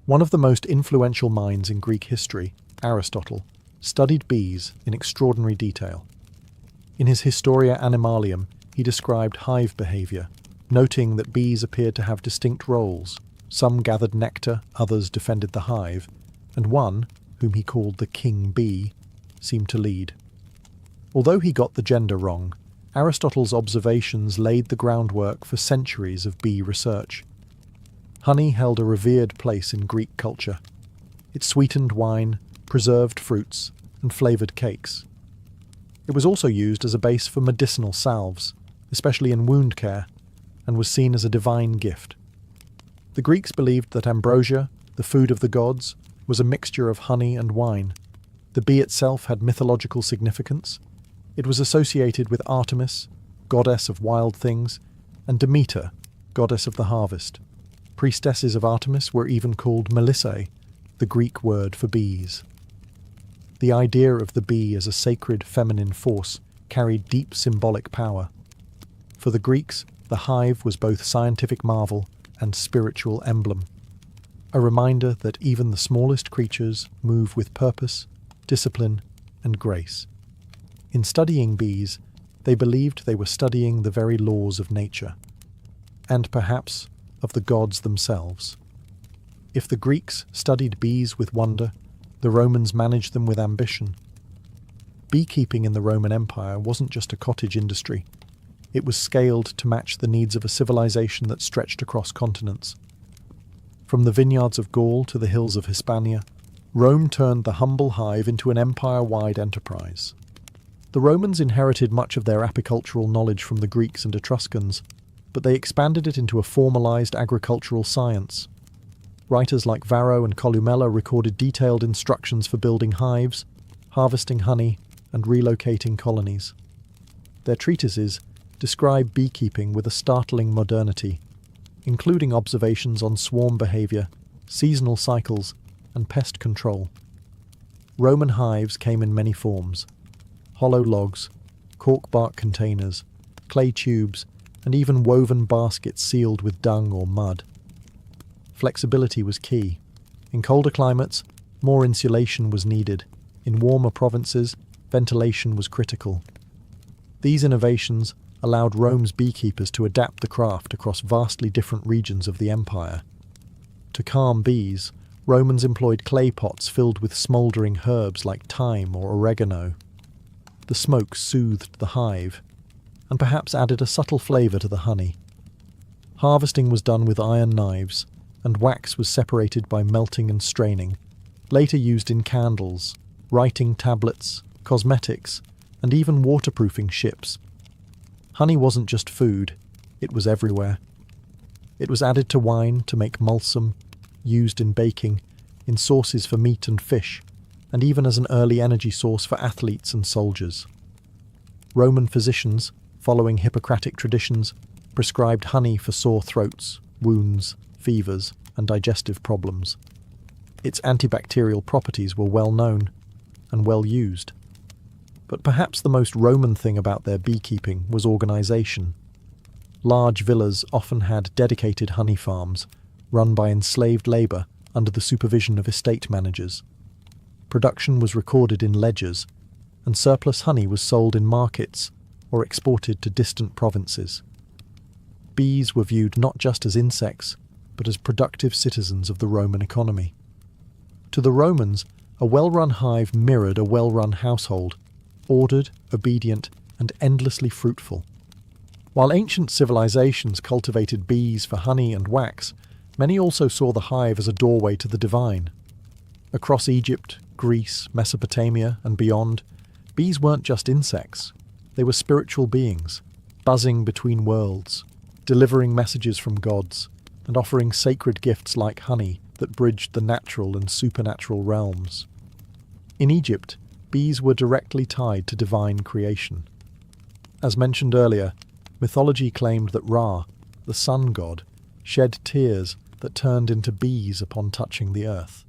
One of the most influential minds in Greek history, Aristotle, studied bees in extraordinary detail. In his Historia Animalium, he described hive behaviour, noting that bees appeared to have distinct roles. Some gathered nectar, others defended the hive, and one, whom he called the king bee, seemed to lead. Although he got the gender wrong, Aristotle's observations laid the groundwork for centuries of bee research. Honey held a revered place in Greek culture. It sweetened wine, preserved fruits, and flavoured cakes. It was also used as a base for medicinal salves, especially in wound care, and was seen as a divine gift. The Greeks believed that ambrosia, the food of the gods, was a mixture of honey and wine. The bee itself had mythological significance. It was associated with Artemis, goddess of wild things, and Demeter, goddess of the harvest. Priestesses of Artemis were even called Melissae, the Greek word for bees. The idea of the bee as a sacred feminine force carried deep symbolic power. For the Greeks, the hive was both scientific marvel and spiritual emblem, a reminder that even the smallest creatures move with purpose, discipline, and grace. In studying bees, they believed they were studying the very laws of nature, and perhaps of the gods themselves. If the Greeks studied bees with wonder, the Romans managed them with ambition. Beekeeping in the Roman Empire wasn't just a cottage industry. It was scaled to match the needs of a civilization that stretched across continents. From the vineyards of Gaul to the hills of Hispania, Rome turned the humble hive into an empire-wide enterprise. The Romans inherited much of their apicultural knowledge from the Greeks and Etruscans, but they expanded it into a formalized agricultural science. Writers like Varro and Columella recorded detailed instructions for building hives, harvesting honey, and relocating colonies. Their treatises describe beekeeping with a startling modernity, including observations on swarm behavior, seasonal cycles, and pest control. Roman hives came in many forms: hollow logs, cork bark containers, clay tubes, and even woven baskets sealed with dung or mud. Flexibility was key. In colder climates, more insulation was needed. In warmer provinces, ventilation was critical. These innovations allowed Rome's beekeepers to adapt the craft across vastly different regions of the empire. To calm bees, Romans employed clay pots filled with smouldering herbs like thyme or oregano. The smoke soothed the hive, and perhaps added a subtle flavour to the honey. Harvesting was done with iron knives, and wax was separated by melting and straining, later used in candles, writing tablets, cosmetics, and even waterproofing ships. Honey wasn't just food, it was everywhere. It was added to wine to make mulsum, used in baking, in sauces for meat and fish, and even as an early energy source for athletes and soldiers. Roman physicians, following Hippocratic traditions, prescribed honey for sore throats, wounds, fevers, and digestive problems. Its antibacterial properties were well known and well used. But perhaps the most Roman thing about their beekeeping was organisation. Large villas often had dedicated honey farms, run by enslaved labour under the supervision of estate managers. Production was recorded in ledgers, and surplus honey was sold in markets or exported to distant provinces. Bees were viewed not just as insects, but as productive citizens of the Roman economy. To the Romans, a well-run hive mirrored a well-run household, ordered, obedient, and endlessly fruitful. While ancient civilizations cultivated bees for honey and wax, many also saw the hive as a doorway to the divine. Across Egypt, Greece, Mesopotamia, and beyond, bees weren't just insects. They were spiritual beings, buzzing between worlds, delivering messages from gods, and offering sacred gifts like honey that bridged the natural and supernatural realms. In Egypt, bees were directly tied to divine creation. As mentioned earlier, mythology claimed that Ra, the sun god, shed tears that turned into bees upon touching the earth.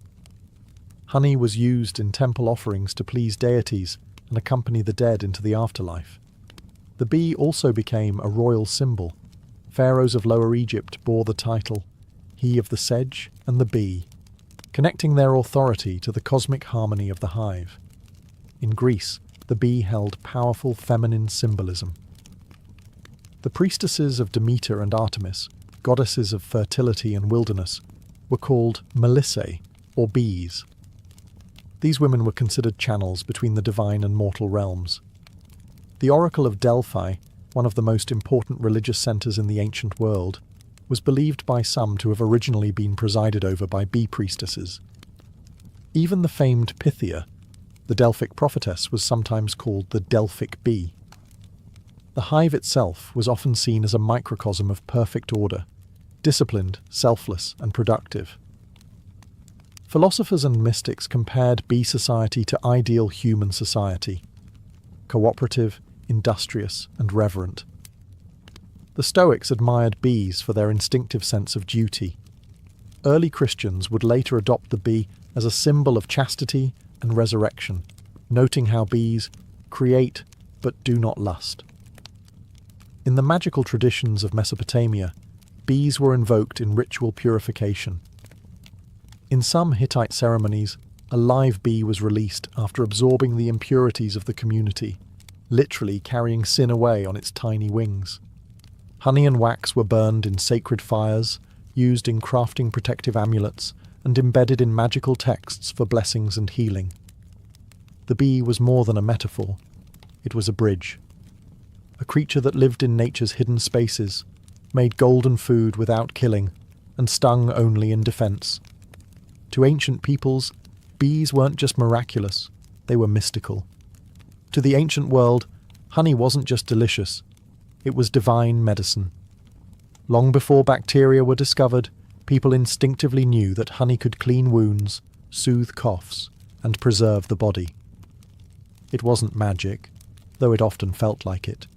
Honey was used in temple offerings to please deities and accompany the dead into the afterlife. The bee also became a royal symbol. Pharaohs of Lower Egypt bore the title, he of the sedge and the bee, connecting their authority to the cosmic harmony of the hive. In Greece, the bee held powerful feminine symbolism. The priestesses of Demeter and Artemis, goddesses of fertility and wilderness, were called melissae, or bees. These women were considered channels between the divine and mortal realms. The Oracle of Delphi, one of the most important religious centres in the ancient world, was believed by some to have originally been presided over by bee priestesses. Even the famed Pythia, the Delphic prophetess, was sometimes called the Delphic bee. The hive itself was often seen as a microcosm of perfect order, disciplined, selfless, and productive. Philosophers and mystics compared bee society to ideal human society: cooperative, industrious, and reverent. The Stoics admired bees for their instinctive sense of duty. Early Christians would later adopt the bee as a symbol of chastity and resurrection, noting how bees create but do not lust. In the magical traditions of Mesopotamia, bees were invoked in ritual purification. In some Hittite ceremonies, a live bee was released after absorbing the impurities of the community, literally carrying sin away on its tiny wings. Honey and wax were burned in sacred fires, used in crafting protective amulets, and embedded in magical texts for blessings and healing. The bee was more than a metaphor. It was a bridge. A creature that lived in nature's hidden spaces, made golden food without killing, and stung only in defense. To ancient peoples, bees weren't just miraculous, they were mystical. To the ancient world, honey wasn't just delicious, it was divine medicine. Long before bacteria were discovered, people instinctively knew that honey could clean wounds, soothe coughs, and preserve the body. It wasn't magic, though it often felt like it.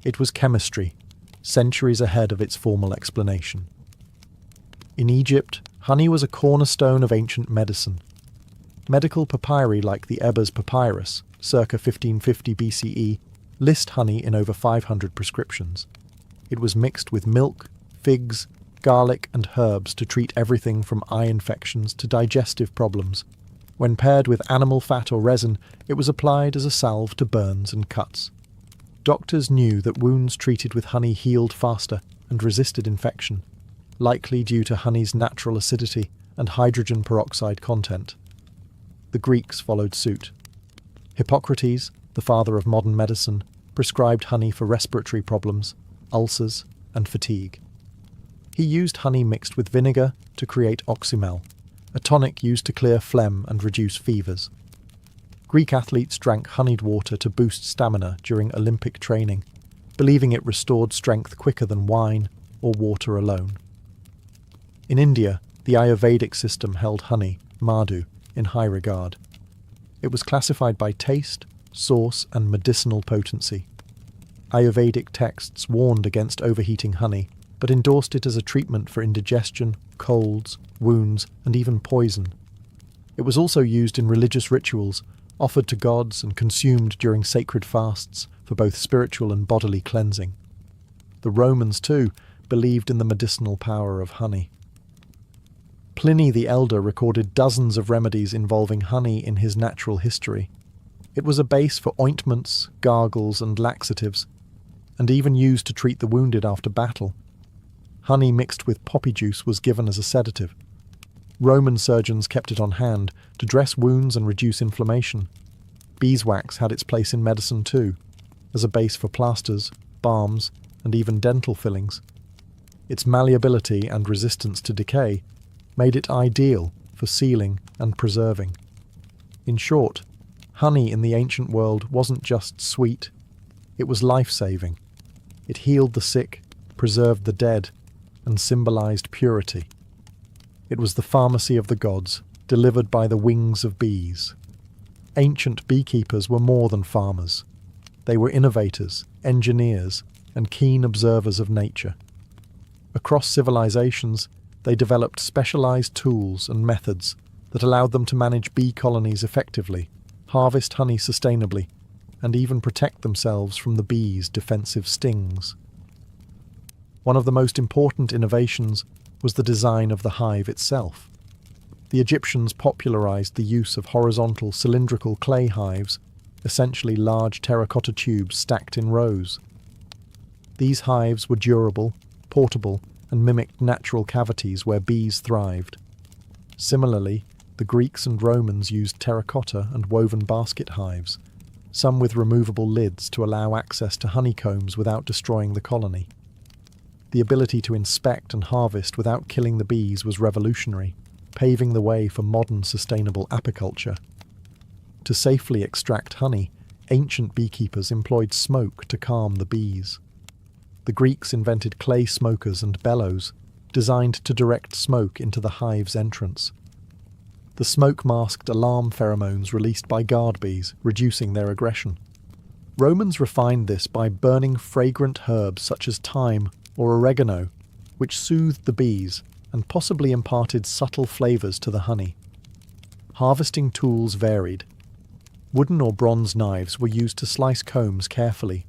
It was chemistry, centuries ahead of its formal explanation. In Egypt, honey was a cornerstone of ancient medicine. Medical papyri like the Ebers Papyrus, circa 1550 BCE, list honey in over 500 prescriptions. It was mixed with milk, figs, garlic, and herbs to treat everything from eye infections to digestive problems. When paired with animal fat or resin, it was applied as a salve to burns and cuts. Doctors knew that wounds treated with honey healed faster and resisted infection, likely due to honey's natural acidity and hydrogen peroxide content. The Greeks followed suit. Hippocrates, the father of modern medicine, prescribed honey for respiratory problems, ulcers, and fatigue. He used honey mixed with vinegar to create oxymel, a tonic used to clear phlegm and reduce fevers. Greek athletes drank honeyed water to boost stamina during Olympic training, believing it restored strength quicker than wine or water alone. In India, the Ayurvedic system held honey, madhu, in high regard. It was classified by taste, source, and medicinal potency. Ayurvedic texts warned against overheating honey, but endorsed it as a treatment for indigestion, colds, wounds, and even poison. It was also used in religious rituals, offered to gods and consumed during sacred fasts for both spiritual and bodily cleansing. The Romans, too, believed in the medicinal power of honey. Pliny the Elder recorded dozens of remedies involving honey in his Natural History. It was a base for ointments, gargles, and laxatives, and even used to treat the wounded after battle. Honey mixed with poppy juice was given as a sedative. Roman surgeons kept it on hand to dress wounds and reduce inflammation. Beeswax had its place in medicine too, as a base for plasters, balms, and even dental fillings. Its malleability and resistance to decay made it ideal for sealing and preserving. In short, honey in the ancient world wasn't just sweet, it was life-saving. It healed the sick, preserved the dead, and symbolized purity. It was the pharmacy of the gods, delivered by the wings of bees. Ancient beekeepers were more than farmers. They were innovators, engineers, and keen observers of nature. Across civilizations, they developed specialized tools and methods that allowed them to manage bee colonies effectively, harvest honey sustainably, and even protect themselves from the bees' defensive stings. One of the most important innovations was the design of the hive itself. The Egyptians popularized the use of horizontal cylindrical clay hives essentially large terracotta tubes stacked in rows. These hives were durable, portable, and mimicked natural cavities where bees thrived. Similarly, the Greeks and Romans used terracotta and woven basket hives, some with removable lids to allow access to honeycombs without destroying the colony. The ability to inspect and harvest without killing the bees was revolutionary, paving the way for modern sustainable apiculture. To safely extract honey, ancient beekeepers employed smoke to calm the bees. The Greeks invented clay smokers and bellows, designed to direct smoke into the hive's entrance. The smoke masked alarm pheromones released by guard bees, reducing their aggression. Romans refined this by burning fragrant herbs such as thyme or oregano, which soothed the bees and possibly imparted subtle flavours to the honey. Harvesting tools varied. Wooden or bronze knives were used to slice combs carefully.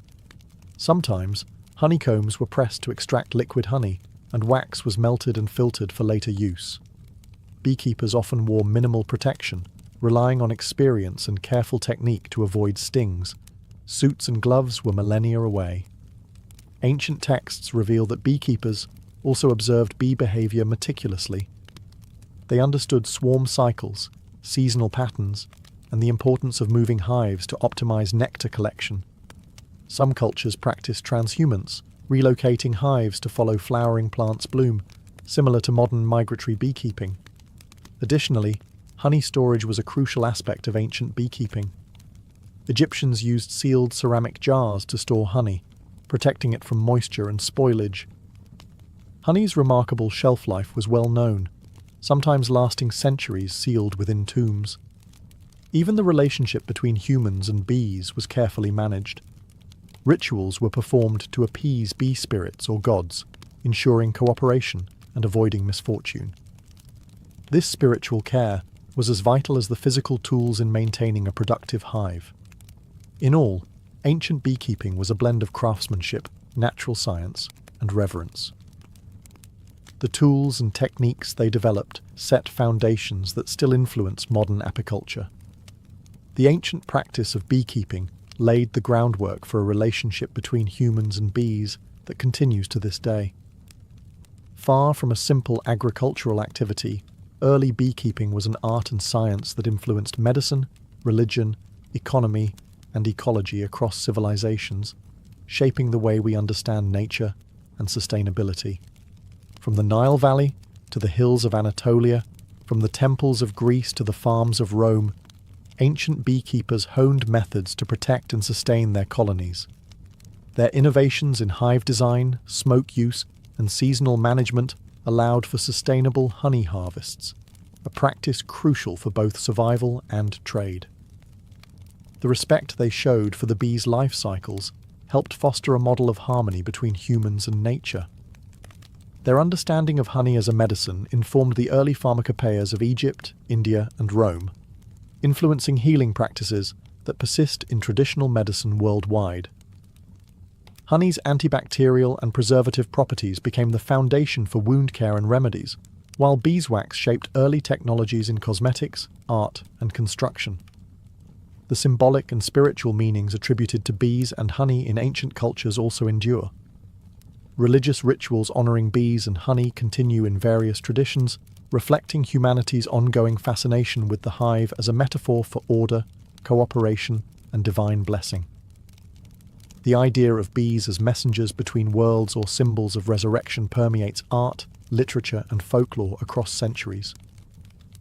Sometimes, honeycombs were pressed to extract liquid honey, and wax was melted and filtered for later use. Beekeepers often wore minimal protection, relying on experience and careful technique to avoid stings. Suits and gloves were millennia away. Ancient texts reveal that beekeepers also observed bee behavior meticulously. They understood swarm cycles, seasonal patterns, and the importance of moving hives to optimize nectar collection. Some cultures practiced transhumance, relocating hives to follow flowering plants' bloom, similar to modern migratory beekeeping. Additionally, honey storage was a crucial aspect of ancient beekeeping. Egyptians used sealed ceramic jars to store honey, protecting it from moisture and spoilage. Honey's remarkable shelf life was well known, sometimes lasting centuries sealed within tombs. Even the relationship between humans and bees was carefully managed. Rituals were performed to appease bee spirits or gods, ensuring cooperation and avoiding misfortune. This spiritual care was as vital as the physical tools in maintaining a productive hive. In all, ancient beekeeping was a blend of craftsmanship, natural science, and reverence. The tools and techniques they developed set foundations that still influence modern apiculture. The ancient practice of beekeeping laid the groundwork for a relationship between humans and bees that continues to this day. Far from a simple agricultural activity, early beekeeping was an art and science that influenced medicine, religion, economy, and ecology across civilizations, shaping the way we understand nature and sustainability. From the Nile Valley to the hills of Anatolia, from the temples of Greece to the farms of Rome, ancient beekeepers honed methods to protect and sustain their colonies. Their innovations in hive design, smoke use, and seasonal management allowed for sustainable honey harvests, a practice crucial for both survival and trade. The respect they showed for the bees' life cycles helped foster a model of harmony between humans and nature. Their understanding of honey as a medicine informed the early pharmacopoeias of Egypt, India, and Rome, influencing healing practices that persist in traditional medicine worldwide. Honey's antibacterial and preservative properties became the foundation for wound care and remedies, while beeswax shaped early technologies in cosmetics, art, and construction. The symbolic and spiritual meanings attributed to bees and honey in ancient cultures also endure. Religious rituals honoring bees and honey continue in various traditions, reflecting humanity's ongoing fascination with the hive as a metaphor for order, cooperation, and divine blessing. The idea of bees as messengers between worlds or symbols of resurrection permeates art, literature, and folklore across centuries.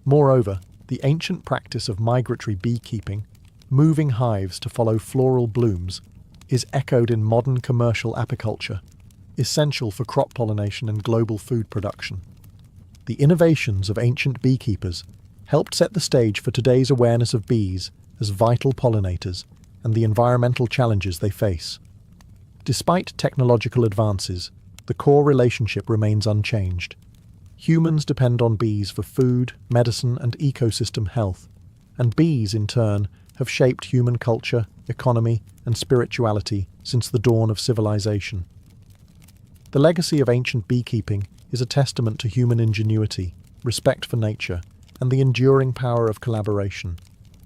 Moreover, the ancient practice of migratory beekeeping, moving hives to follow floral blooms, is echoed in modern commercial apiculture, essential for crop pollination and global food production. The innovations of ancient beekeepers helped set the stage for today's awareness of bees as vital pollinators and the environmental challenges they face. Despite technological advances, the core relationship remains unchanged. Humans depend on bees for food, medicine, and ecosystem health, and bees, in turn, have shaped human culture, economy, and spirituality since the dawn of civilization. The legacy of ancient beekeeping is a testament to human ingenuity, respect for nature, and the enduring power of collaboration,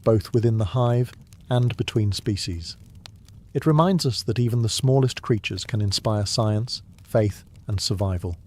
both within the hive and between species. It reminds us that even the smallest creatures can inspire science, faith, and survival.